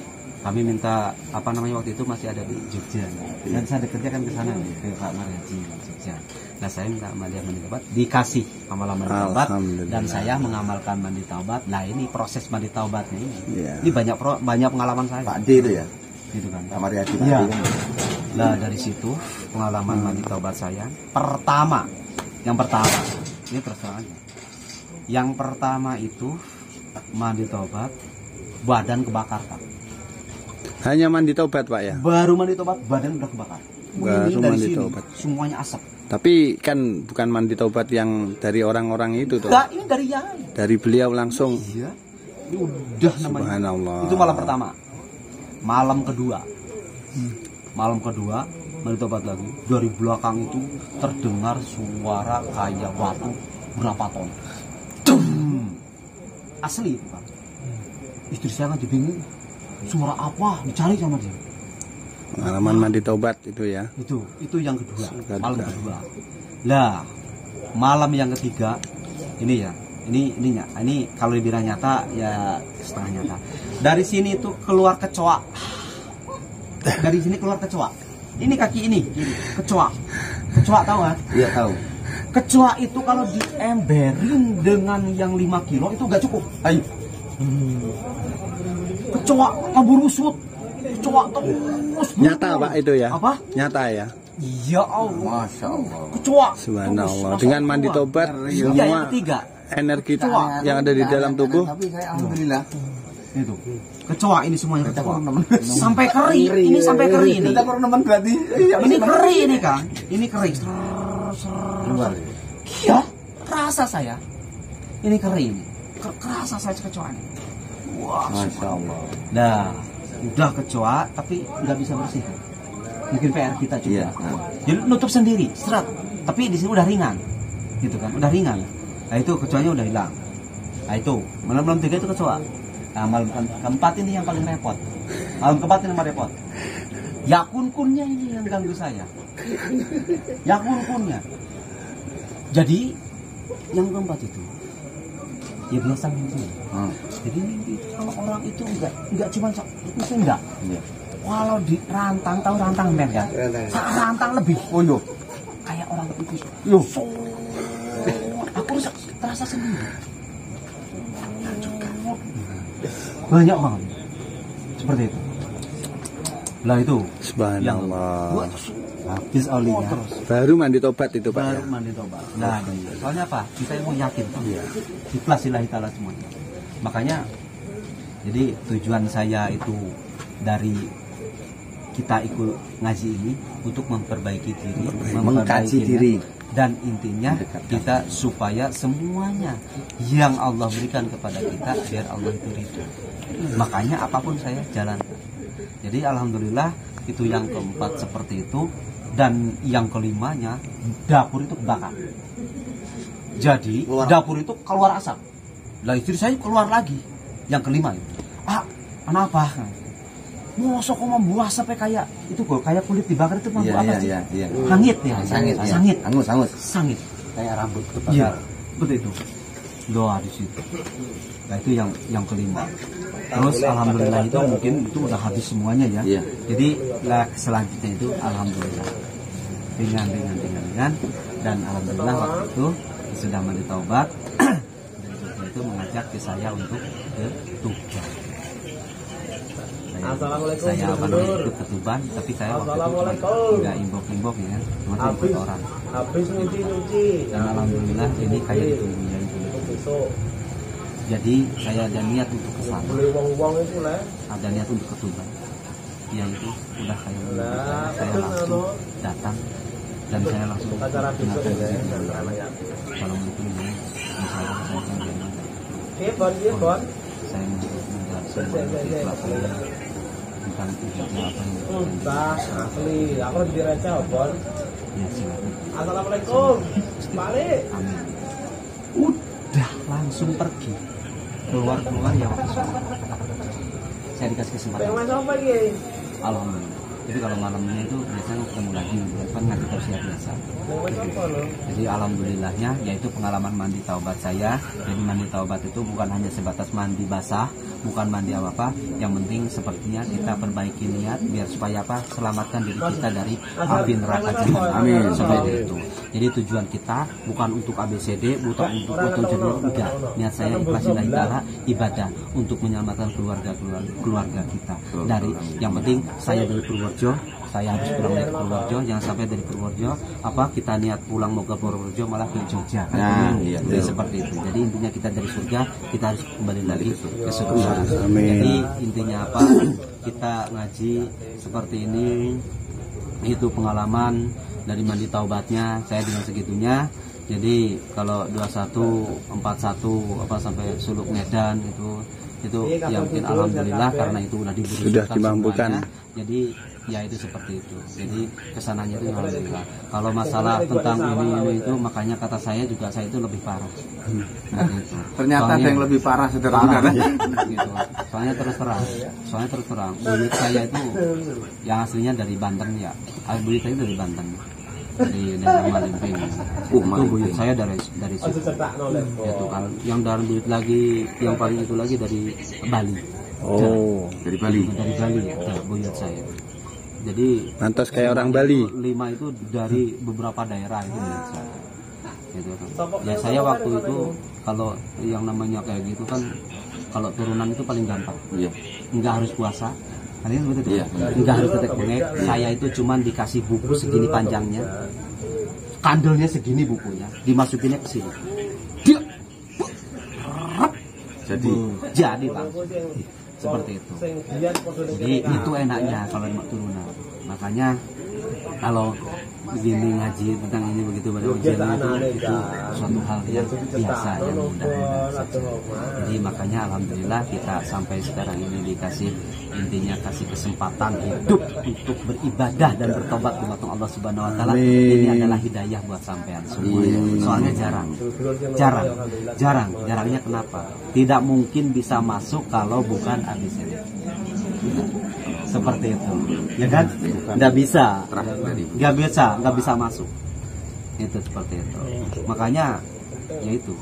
kami minta waktu itu masih ada di Jogja, dan saya kerja kan ke sana nih, ke Pak Marhaji Jogja. Nah saya minta amalan mandi taubat, dikasih amalan mandi taubat, dan saya mengamalkan mandi taubat. Nah ini proses mandi taubatnya ini, ini banyak pengalaman saya. Pak D itu ya, gitu kan. Kamar Yadi Iya. Pak D kan. Nah dari situ pengalaman mandi taubat saya yang pertama ini terus terang aja. Yang pertama itu mandi taubat badan kebakar Pak. Hanya mandi taubat Pak ya? Baru mandi taubat badan udah kebakar. Baru Ini dari mandi sini taubat. semuanya asap. Tapi kan bukan mandi taubat yang dari orang-orang itu tuh. Enggak, ini dari Yai. Dari beliau langsung. Iya. Ini udah namanya. Subhanallah. Itu malam pertama. Malam kedua. Malam kedua mandi taubat lagi. Dari belakang itu terdengar suara kayak batu berapa ton. Dum. Asli itu Pak. Istri saya kan bingung. Suara apa? Dicari sama dia. Pengalaman mandi taubat itu ya. Itu yang kedua. Sudah Malam juga. kedua. Lah, malam yang ketiga ini ya. Ini kalau dibilang nyata ya setengah nyata. Dari sini itu keluar kecoa. Dari sini keluar kecoa. Ini kaki ini, kecoa. Kecoa tahu kan? Iya tahu. Kecoa itu kalau diemberin dengan yang 5 kilo itu gak cukup. Ayo. Kecoa kabur usut. Kecoa terus. Nyata Pak itu ya? Apa? Nyata ya. Ya Allah. Masya Allah. Kecoa. Subhanallah. Terus, Dengan masuk mandi keluar. taubat Iya, yang semua ketiga. energi Kecoa. yang ada di dalam tubuh. Tapi saya alhamdulillah. Itu. Kecoa ini semuanya Kita kecoa. kurang nemen. Sampai kering. Ini sampai kering ini. Kita kurang nemen berarti. Ini kering ini kan. Ini kering. Keluar. Iya, kerasa saya. Ini kering. Kerasa saya kecoa ini. Wah, Masya Allah. nah, udah kecoa tapi nggak bisa bersih. Mungkin PR kita juga. Iya. Jadi nutup sendiri, serat. Tapi di sini udah ringan, gitu kan? Udah ringan. Nah itu kecoanya udah hilang. Nah itu malam 3 itu kecoa. Nah malam keempat ini yang paling repot. Malam keempat ini yang repot. Ya kunkunnya ini yang ganggu saya. Ya kunkunnya. Jadi yang keempat itu ya biasa mimpi. Jadi mimpi itu kalau orang itu enggak cuma itu enggak. Iya. Kalau di rantang, tahu rantang men kan? Rantang lebih. Oh yo. Kayak orang itu. Yo. Aku terasa sendiri. Banyak banget. Seperti itu. Lah itu. Subhanallah. Habis olinya. Baru mandi taubat itu Pak ya. Baru mandi tobat. Nah, soalnya apa? Kita yang mau yakin tuh. Ikhlas lillahi ta'ala semuanya. Makanya jadi tujuan saya itu dari kita ikut ngaji ini untuk memperbaiki diri, Mengkaji diri. dan intinya kita supaya semuanya yang Allah berikan kepada kita biar Allah itu ridho. Makanya apapun saya jalankan. Jadi alhamdulillah itu yang keempat seperti itu, dan yang kelimanya dapur itu kebakar. Jadi dapur itu keluar asap. Lah istri saya keluar lagi. Yang kelima itu. Kenapa? Mosok kok membuah sampai kayak itu kok kayak kulit dibakar itu membuah apa sih? Iya. Sangit ya. Sangit. Iya. Sangit. Angus. Sangit. Kayak rambut Iya, kebakar. betul itu. Doa di situ. Nah itu yang kelima. Terus alhamdulillah itu mungkin itu udah habis semuanya ya. Iya. Jadi lah selanjutnya itu alhamdulillah ringan dan alhamdulillah waktu itu sudah mandi taubat. Dan itu mengajar mendekat ke saya untuk ke Tuban. Assalamualaikum. Saya apa namanya ikut ke Tuban, tapi saya waktu itu cuma nggak imbok-imbok ya, cuma saya ikut orang. Habis nyuci. Dan alhamdulillah ini kayak ditunggunya itu. Besok. Jadi saya ada niat untuk ke sana. Beli uang itu lah. Ada niat untuk ke Tuban. Ya itu udah kayak saya langsung datang dan saya langsung acara besok ya. kalau mungkin ini misalnya saya akan Iya bon. saya menjelaskan pelakunya tentang tujuannya apa yang Entah asli. Aku diraca bon. ya silakan. Assalamualaikum. Balik. Amin. Udah langsung pergi keluar ya waktu sore. Saya dikasih kesempatan. Yang mana apa ini? Alhamdulillah. Jadi kalau malamnya itu biasanya ketemu lagi, kan ngaji tausiah biasa. Jadi alhamdulillahnya yaitu pengalaman mandi taubat saya. Jadi mandi taubat itu bukan hanya sebatas mandi basah, bukan mandi apa-apa. Yang penting sepertinya kita perbaiki niat biar supaya apa? Selamatkan diri kita dari api neraka jahanam. Amin. Seperti itu. Jadi tujuan kita bukan untuk ABCD, bukan untuk tujuan enggak. Niat saya ikhlasillahi ta'ala ibadah untuk menyelamatkan keluarga kita dari yang penting saya dari Purworejo, saya habis pulang dari Purworejo, jangan sampai dari Purworejo kita niat pulang mau ke Purworejo malah ke Jogja. Iya, jadi seperti itu. Jadi intinya kita dari surga kita harus kembali lagi ke surga. Jadi intinya apa? Kita ngaji seperti ini itu pengalaman dari mandi taubatnya saya dengan segitunya. Jadi kalau 21, 41 sampai Suluk Medan itu yang mungkin alhamdulillah karena itu sudah dimampukan. Jadi ya itu seperti itu. Jadi kesananya itu alhamdulillah. Kalau masalah tentang ini itu makanya kata saya juga saya itu lebih parah. Nah, itu. Ternyata ada yang lebih parah saudara. Gitu. Soalnya terus terang buyut saya itu yang aslinya dari Banten ya. Buyut saya dari Banten. Dari Malimping. Itu buyut saya dari situ. Itu kan yang dalam buyut lagi yang paling itu lagi dari Bali. Dari Bali. Dari Bali ya, buyut saya. Jadi lantas kayak orang Bali. 5 itu dari beberapa daerah itu buyut saya. Gitu kan. Ya saya waktu itu kalau yang namanya kayak gitu kan kalau turunan itu paling gampang. Iya. Enggak harus puasa. Kalian seperti itu. Iya. Enggak harus tetek bengek. Saya itu cuman dikasih buku segini panjangnya. Kandelnya segini bukunya, dimasukinnya ke sini. Jadi langsung. Seperti itu. Jadi itu enaknya kalau turunan. Makanya kalau begini ngaji tentang ini begitu pada ujian itu suatu hal yang biasa yang mudah-mudahan saja. Jadi makanya alhamdulillah kita sampai sekarang ini dikasih intinya kasih kesempatan hidup untuk beribadah dan bertobat kepada Allah Subhanahu Wa Taala. Ini adalah hidayah buat sampean semua. Soalnya jarangnya kenapa? Tidak mungkin bisa masuk kalau bukan ABCD. Seperti itu, ya kan? Nggak bisa masuk. Itu seperti itu. Makanya, ya itu.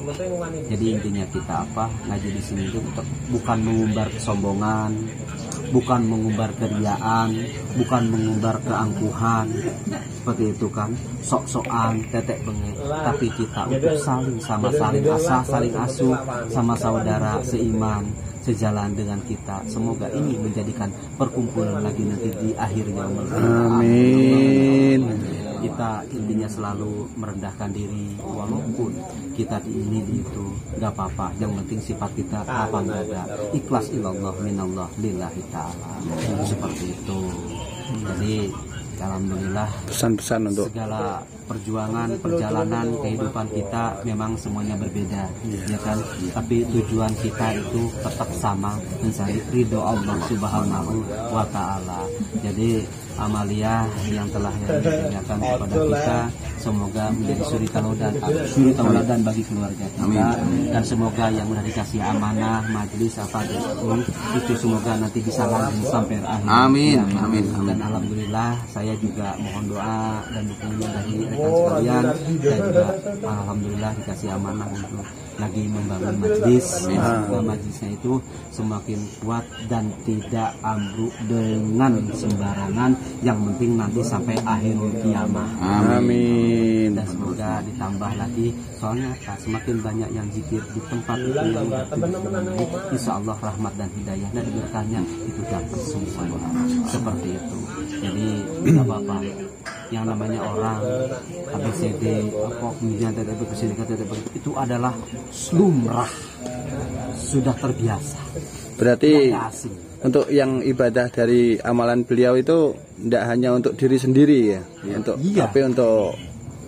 Jadi intinya kita ngaji di sini itu bukan mengumbar kesombongan, bukan mengumbar keriaan, bukan mengumbar keangkuhan, seperti itu kan? Sok-sokan, tetek bengek. Tapi kita untuk saling asah, saling asuh, sama saudara seiman. Sejalan dengan kita, semoga ini menjadikan perkumpulan lagi nanti di akhir yaumul qiyamah. Amin. Kita intinya selalu merendahkan diri, walaupun kita di ini di itu, nggak apa-apa. Yang penting sifat kita apa nggak ada, ikhlas ilallah minallah lillahi ta'ala. Seperti itu. Jadi alhamdulillah pesan-pesan untuk segala perjuangan, perjalanan kehidupan kita memang semuanya berbeda, ya kan? Tapi tujuan kita itu tetap sama, mencari ridho Allah Subhanahu wa Ta'ala. Jadi amalia yang telah dikerjakan kepada kita semoga menjadi suri tauladan bagi keluarga kita. Dan semoga yang sudah dikasih amanah majelis itu semoga nanti bisa langgeng sampai akhir. Amin. Dan alhamdulillah saya juga mohon doa dan dukungan dari rekan sekalian. Saya juga alhamdulillah dikasih amanah untuk lagi membangun majelis. Semoga majelisnya itu semakin kuat dan tidak ambruk dengan sembarangan. Yang penting nanti sampai akhir kiamat. Amin. Amin. Dan semoga ditambah lagi, soalnya apa? Semakin banyak yang zikir di tempat itu yang insya Allah rahmat dan hidayah dan berkahnya itu dapat semua. Seperti itu. Jadi tidak apa-apa. Yang namanya orang ABCD, apa kemudian itu adalah lumrah, sudah terbiasa. Berarti Tidak asing. untuk yang ibadah dari amalan beliau itu tidak hanya untuk diri sendiri ya, tapi untuk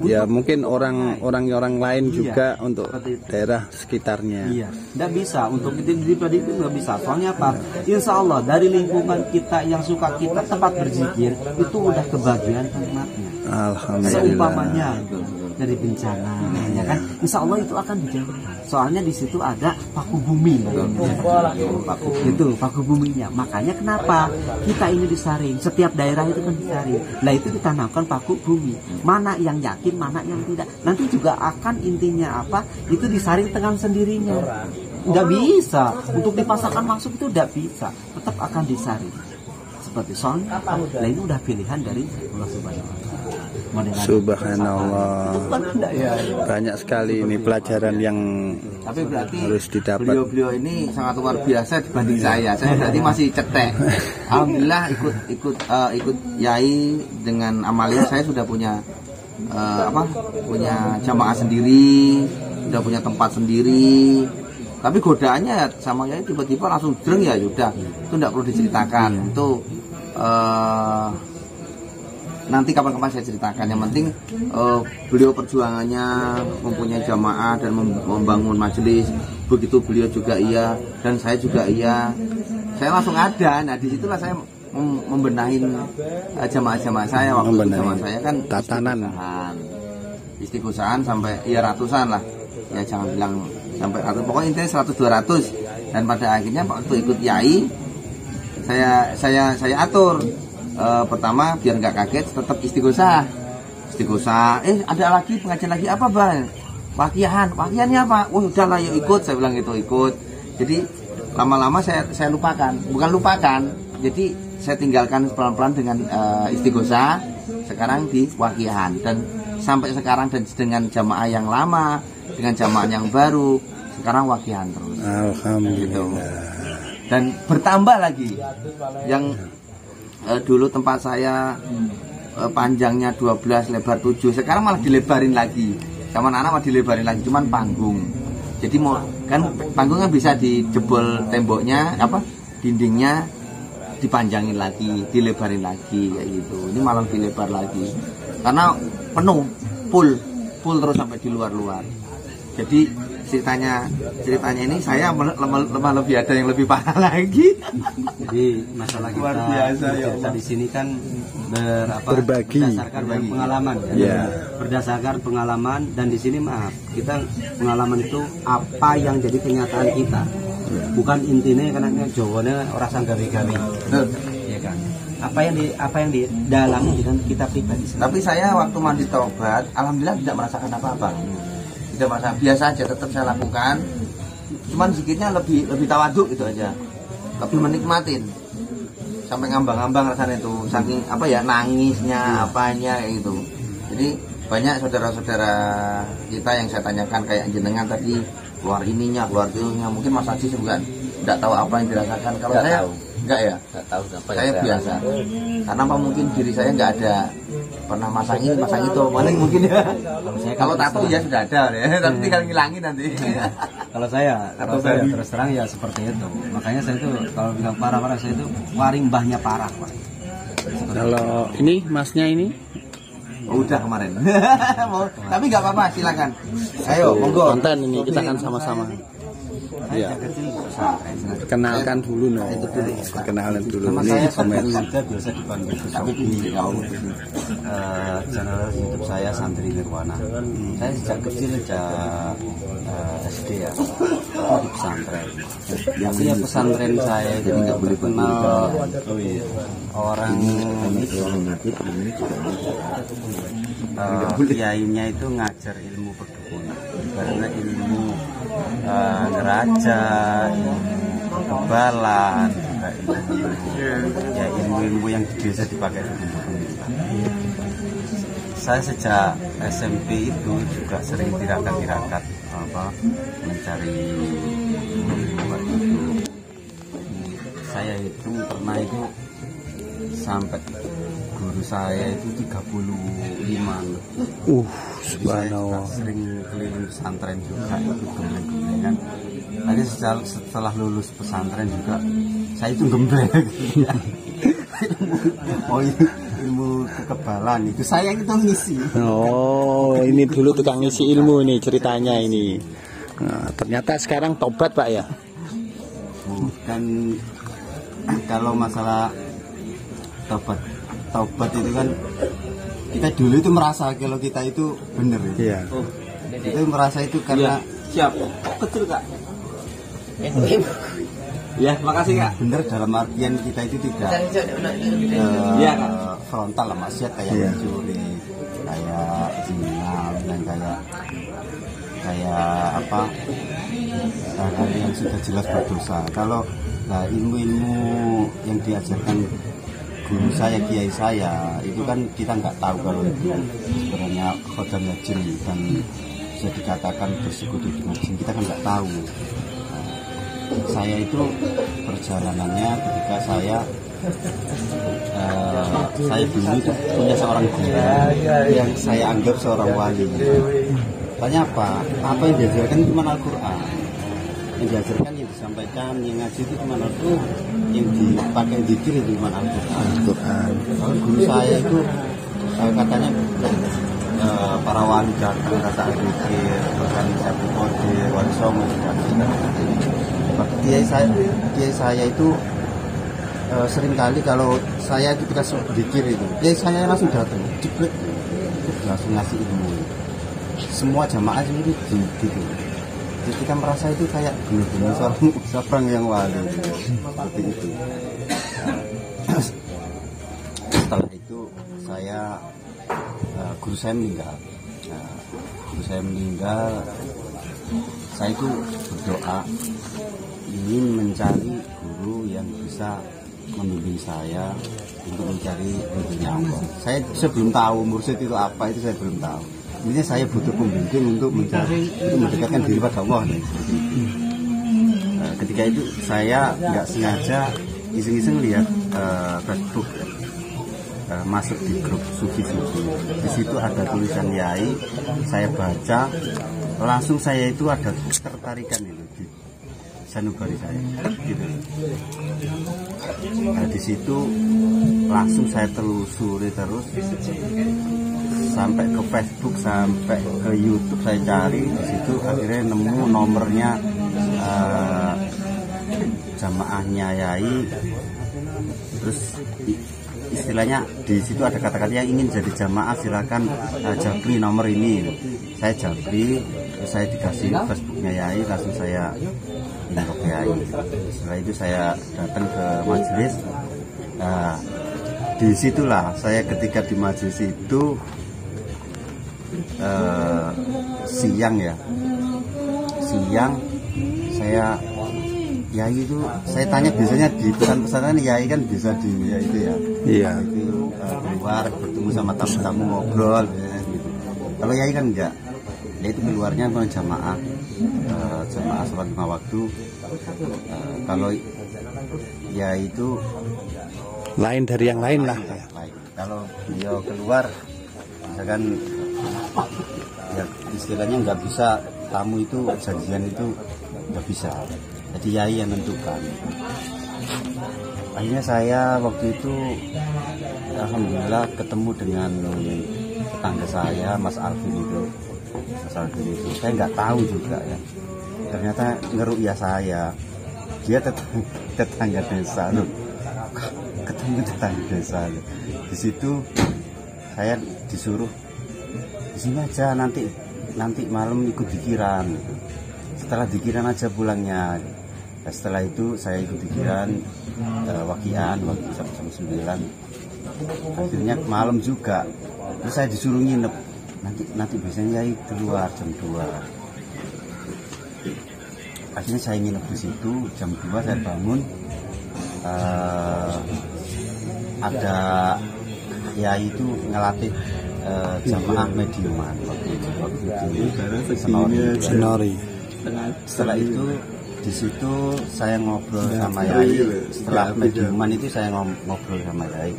ya mungkin orang lain juga untuk daerah sekitarnya. Iya, tidak bisa untuk kita pribadi itu nggak bisa. Soalnya apa? Insya Allah dari lingkungan kita yang suka kita tempat berzikir itu udah kebagian nikmatnya. Alhamdulillah. Seumpamanya dari bencana, ya kan? Insya Allah itu akan dijauhkan. Soalnya di situ ada paku bumi, paku buminya. Makanya kenapa kita ini disaring? Setiap daerah itu kan disaring. Nah itu ditanamkan paku bumi. Mana yang yakin, mana yang tidak. Nanti juga akan intinya apa? Itu disaring dengan sendirinya. Nggak bisa untuk dipasangkan masuk itu tidak bisa. Tetap akan disaring. Seperti soalnya apa? Nah ini udah pilihan dari Allah Subhanahu wa Ta'ala. Subhanallah. Banyak sekali ini pelajaran yang Tapi berarti harus didapat. beliau ini sangat luar biasa dibanding saya. Saya berarti masih cetek. Alhamdulillah ikut Yai dengan Amalia, saya sudah punya punya jamaah sendiri, sudah punya tempat sendiri. Tapi godaannya ya sama Yai tiba-tiba langsung dreng ya sudah. Itu tidak perlu diceritakan. Itu nanti kapan-kapan saya ceritakan. Yang penting beliau perjuangannya mempunyai jamaah dan membangun majelis. Begitu beliau juga iya dan saya juga iya. Saya langsung ada. Nah disitulah saya membenahin jamaah-jamaah saya. Waktu itu jamaah saya kan tatanan istighosahan sampai ya ratusan lah. Ya jangan bilang sampai ratusan. Pokoknya intinya 100-200. Dan pada akhirnya waktu ikut Yai saya atur. Pertama biar nggak kaget tetap istighosah. Ada lagi pengajian lagi apa bang? Wakiahannya apa? Oh udahlah yuk ikut, saya bilang gitu ikut. Jadi lama-lama saya bukan lupakan. Jadi saya tinggalkan pelan-pelan dengan istighosah. Sekarang di wakiahan dan sampai sekarang dan dengan jamaah yang lama dengan jamaah yang baru sekarang wakiahan terus. Alhamdulillah. Gitu. Dan bertambah lagi yang dulu tempat saya panjangnya 12 lebar 7, sekarang malah dilebarin lagi sama anak malah dilebarin lagi, cuman panggung. Jadi mau kan panggungnya bisa dijebol temboknya dindingnya dipanjangin lagi, dilebarin lagi kayak gitu. Ini malah dilebar lagi karena penuh full terus sampai di luar. Jadi ceritanya ini saya lemah lebih ada yang lebih parah lagi. Jadi masalah kita cerita di sini kan berbagi berdasarkan pengalaman ya. Yeah. Berdasarkan pengalaman dan di sini maaf kita pengalaman itu apa yang jadi kenyataan kita. Bukan intinya karena jawabannya orang sanggawi-gawi. Ya kan. Apa yang di dalamnya dengan kita pribadi. Tapi saya waktu mandi taubat alhamdulillah tidak merasakan apa-apa. Tidak merasa, biasa aja tetap saya lakukan. Cuman zikirnya lebih tawaduk gitu aja. Lebih menikmatin. Sampai ngambang-ngambang rasanya itu. Saking nangisnya apanya gitu. Jadi banyak saudara-saudara kita yang saya tanyakan kayak jenengan tadi keluar ininya, keluar itunya. Mungkin Mas Haji juga tidak tahu apa yang dirasakan. Kalau saya tahu. Enggak ya? Enggak tahu apa saya biasa. Karena apa mungkin diri saya enggak ada pernah masang itu paling mungkin ya. Kalau tato ya sudah ada ya. Tapi tinggal ngilangin nanti. Kalau saya terus terang ya seperti itu. Makanya saya itu kalau bilang parah saya itu waring mbahnya parah, Pak. Kalau ini masnya ini udah kemarin. Tapi nggak apa-apa, silakan. Ayo, monggo. Konten ini kita akan sama-sama. Ya. Kenalkan dulu Kenalan dulu. Nama Ini saya Santriwirda, biasa dipanggil channel YouTube saya Santri Nirwana. Saya sejak kecil SD ya di pesantren. Yang punya pesantren saya jadi nggak boleh kenal orang kiainya itu ngajar ilmu perdukunan karena ilmu ngeraja, ilmu kebalan, ya ilmu-ilmu yang biasa dipakai di pemerintahan. Saya sejak SMP itu juga sering tirakat mencari ilmu. Saya itu pernah itu sampai guru saya itu 35. Subhanallah. Saya sering keliling pesantren juga, itu gembleng-gemblengan. Tadi setelah lulus pesantren juga saya itu gembleng. Ilmu kekebalan itu saya itu ngisi. Oh, ini dulu tukang ngisi ilmu nih ceritanya ini. Nah, ternyata sekarang tobat Pak ya? Bukan, kalau masalah tobat itu kan kita dulu itu merasa kalau kita itu benar ya. Iya. Itu merasa itu karena Siap. Kecil Kak. Ya, makasih Kak. benar dalam artian kita itu tidak Iya, Kak. frontal lah maksiat kayak Iya. mencuri, kayak zina dan kayak apa hal yang sudah jelas berdosa. Kalau ilmu-ilmu yang diajarkan guru saya, kiai saya, itu kan kita nggak tahu kalau itu sebenarnya khodamnya jin dan bisa dikatakan bersekutu dengan jin, kita kan nggak tahu. Saya itu perjalanannya ketika saya dulu itu punya seorang guru yang saya anggap seorang wali. Tanya apa yang diajarkan cuma Al-Quran, yang diajarkan, yang disampaikan, yang ngaji itu cuma Al-Quran, yang dipakai zikir itu cuma Al-Quran. Kalau guru saya itu katanya para wali datang kata zikir, bahkan Syabu Qadir, Wali Songo Kiai saya itu seringkali kalau saya itu kita zikir itu, kiai saya langsung datang, jebret, langsung ngasih ilmu. Semua jamaah itu gitu. Jadi kita merasa itu kayak benar-benar seorang yang wali seperti itu. Setelah itu guru saya meninggal. Saya itu berdoa ingin mencari guru yang bisa membimbing saya untuk mencari ridhonya Allah. Saya belum tahu mursyid itu apa, itu saya belum tahu. Intinya saya butuh pembimbing untuk mendekatkan diri pada Allah. Ketika itu saya nggak sengaja iseng-iseng lihat Facebook, masuk di grup sufi-sufi. Di situ ada tulisan Yai, saya baca, langsung saya itu ada ketertarikan itu di sanubari saya, gitu. Nah, di situ langsung saya telusuri terus sampai ke Facebook, sampai ke YouTube, saya cari di situ, akhirnya nemu nomornya jamaahnya Yai. Terus istilahnya di situ ada kata-kata yang ingin jadi jamaah silakan japri nomor ini. Saya japri, terus saya dikasih Facebooknya Yai, langsung saya inbox Yai. Setelah itu saya datang ke majelis. Disitulah saya ketika di majelis itu siang saya Yai itu saya tanya, biasanya di pesan-pesanan Yai kan bisa di itu ya. Iya. Itu keluar bertemu sama tamu-tamu ngobrol gitu. Kalau Yai kan enggak. Dia itu keluarnya jamaah sholat 5 waktu. Kalau Yai itu Lain dari yang lain lah. lain. Kalau beliau keluar misalkan ya istilahnya nggak bisa, tamu itu janjian itu nggak bisa. Jadi Yai yang menentukan. Akhirnya saya waktu itu alhamdulillah ketemu dengan tetangga saya, Mas Alvin itu. Saya nggak tahu juga ya. Ternyata ngeru'yah saya. Dia tetangga desa loh. Ketemu tetangga desa loh. Di situ saya disuruh di sini aja, nanti malam ikut dikiran. Setelah dikiran aja pulangnya. Nah, setelah itu saya ikut dikiran wakian waktu jam 9. Akhirnya malam juga. Terus saya disuruh nginep. Nanti biasanya Yai keluar jam 2. Akhirnya saya nginep di situ, jam 2 saya bangun. ada kiai itu ngelatih jamaah mediuman waktu di Senori. Setelah itu di situ saya ngobrol sama Yai. Setelah mediuman itu saya ngobrol sama Yai.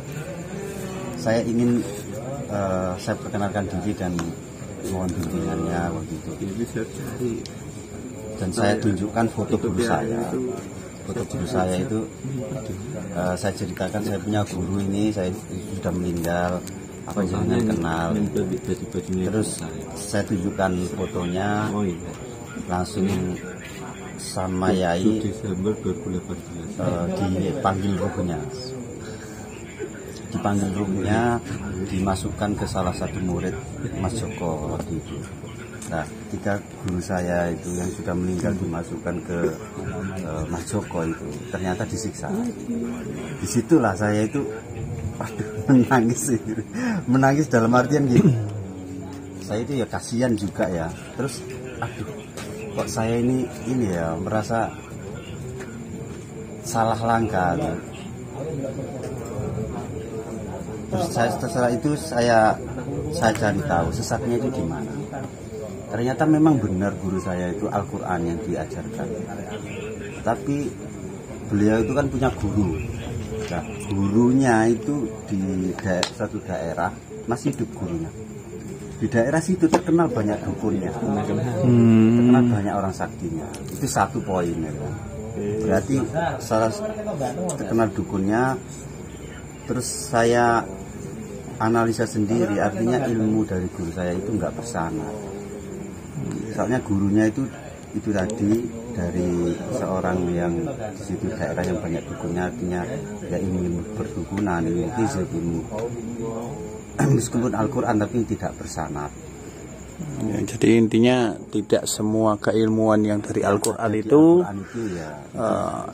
Saya ingin saya perkenalkan diri dan mohon bimbingannya begitu. Dan saya tunjukkan foto guru saya. Foto guru saya itu saya ceritakan saya punya guru ini, saya sudah meninggal, apa jangan kenal. Terus saya tunjukkan fotonya, langsung sama Yai dipanggil ruhnya. Dipanggil ruhnya, dimasukkan ke salah satu murid Mas Joko waktu itu. Nah, ketika guru saya itu yang sudah meninggal dimasukkan ke Mas Joko itu, ternyata disiksa. Disitulah saya itu menangis, menangis dalam artian gitu. Saya itu ya kasihan juga ya. Terus, aduh, kok saya ini ya merasa salah langkah. Gitu. Terus setelah itu saya cari tahu sesatnya itu di mana. Ternyata memang benar guru saya itu Al-Quran yang diajarkan. Tapi beliau itu kan punya guru. Nah, gurunya itu di satu daerah masih hidup gurunya. Di daerah situ terkenal banyak dukunnya, terkenal banyak orang saktinya. Itu satu poin ya. Berarti salah terkenal dukunnya. Terus saya analisa sendiri, artinya ilmu dari guru saya itu nggak bersanad. Soalnya gurunya itu tadi dari seorang yang di situ daerah yang banyak dukunnya, artinya ya ingin berdukunan, ingin hizib, meskipun Al-Quran tapi tidak bersanad. Ya, jadi intinya tidak semua keilmuan yang dari Al-Quran itu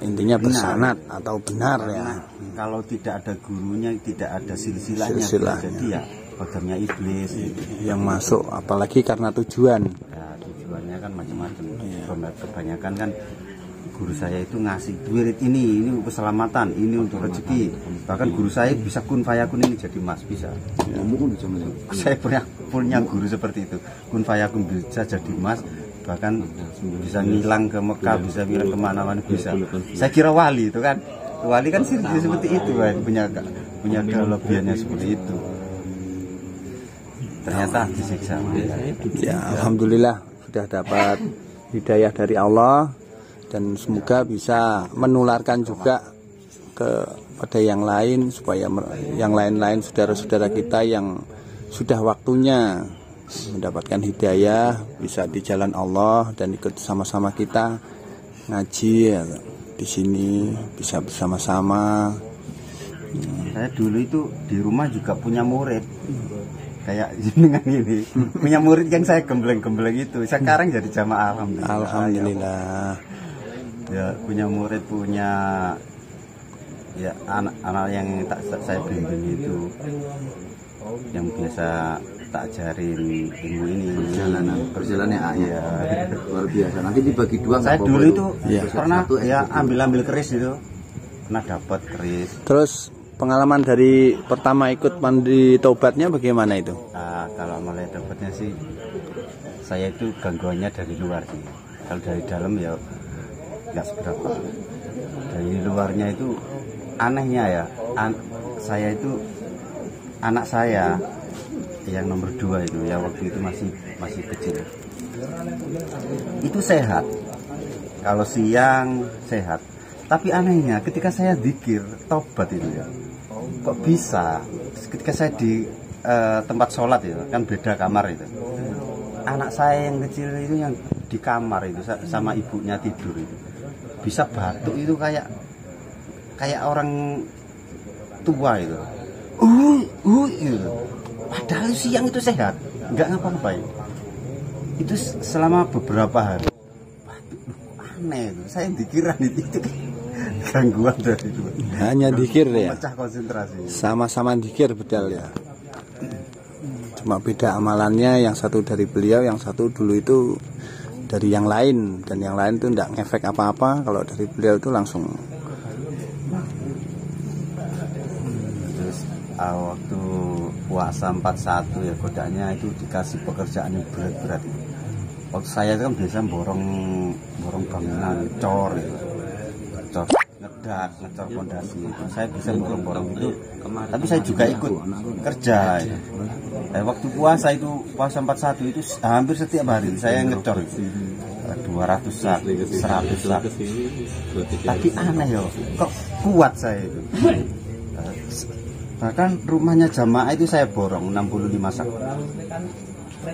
intinya bersanad atau benar ya. Kalau tidak ada gurunya, tidak ada silsilahnya. Jadi ya programnya iblis yang masuk, apalagi karena tujuan. Ya, tujuannya kan macam-macam. Kebanyakan kan guru saya itu ngasih duit ini keselamatan, ini untuk rezeki. Bahkan guru saya bisa kun fayakun ini jadi mas, bisa. Saya punya guru seperti itu, kun fayakun bisa jadi mas, bahkan bisa ngilang ke Mekah, bisa ngilang kemana-mana bisa. Saya kira wali itu kan, wali kan seperti itu kan, punya kelebihannya seperti itu. Ternyata disiksa. Ya, alhamdulillah sudah dapat hidayah dari Allah. Dan semoga bisa menularkan juga kepada yang lain, supaya yang lain-lain saudara-saudara kita yang sudah waktunya mendapatkan hidayah bisa di jalan Allah dan ikut sama-sama kita ngaji ya, di sini bisa bersama-sama. Saya dulu itu di rumah juga punya murid kayak dengan ini, punya murid yang saya gembleng-gembleng itu. Sekarang jadi jamaah, alhamdulillah. Ya, punya murid, punya ya anak-anak yang saya bimbing itu, yang biasa tak ajarin ilmu ini. Perjalanan ya luar biasa. Nanti dibagi dua. Saya dulu itu pernah ya ambil keris itu, pernah dapat keris. Terus pengalaman dari pertama ikut mandi taubatnya bagaimana itu? Kalau mulai taubatnya sih, saya itu gangguannya dari luar sih. Kalau dari dalam ya nggak seberapa. Dari luarnya itu anehnya ya, saya itu anak saya yang nomor 2 itu ya, waktu itu masih kecil, itu sehat. Kalau siang sehat, tapi anehnya ketika saya zikir taubat itu ya, kok bisa ketika saya di tempat sholat itu kan beda kamar itu, anak saya yang kecil itu yang di kamar itu sama ibunya tidur itu bisa batuk itu kayak orang tua itu, gitu. Padahal siang itu sehat, nggak ngapa-ngapain. Itu selama beberapa hari. Waduh, aneh itu. Saya dikira itu gangguan dari itu. Hanya dikir ya. Pecah konsentrasi. Sama-sama dikir bedal ya. Cuma beda amalannya, yang satu dari beliau, yang satu dulu itu dari yang lain, dan yang lain itu enggak ngefek apa-apa. Kalau dari beliau itu langsung waktu puasa 41 ya, godanya itu dikasih pekerjaan yang berat-berat. Waktu saya itu kan biasa borong bangunan, ngecor ngecor fondasi. Saya bisa borong itu, tapi saya juga ikut kerja ya. Waktu puasa 41 itu hampir setiap hari saya ngecor 200 sak, 100 sak. Tapi aneh ya, kok kuat saya itu. Bahkan rumahnya jamaah itu saya borong 65 sak.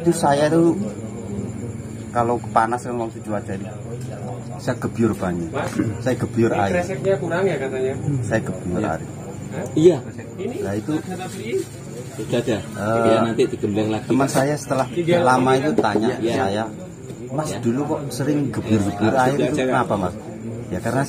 Itu saya tuh kalau panas kan waktu cuaca ini, saya gebyur banyak, saya gebyur air. Resepnya kurang ya katanya. Saya gebyur air. Iya. Nah itu Sudah ada. Ya nanti digembleng lagi. teman saya setelah lama itu tanya Ya. saya, Mas dulu kok sering gebyur air itu kenapa Mas? Ya karena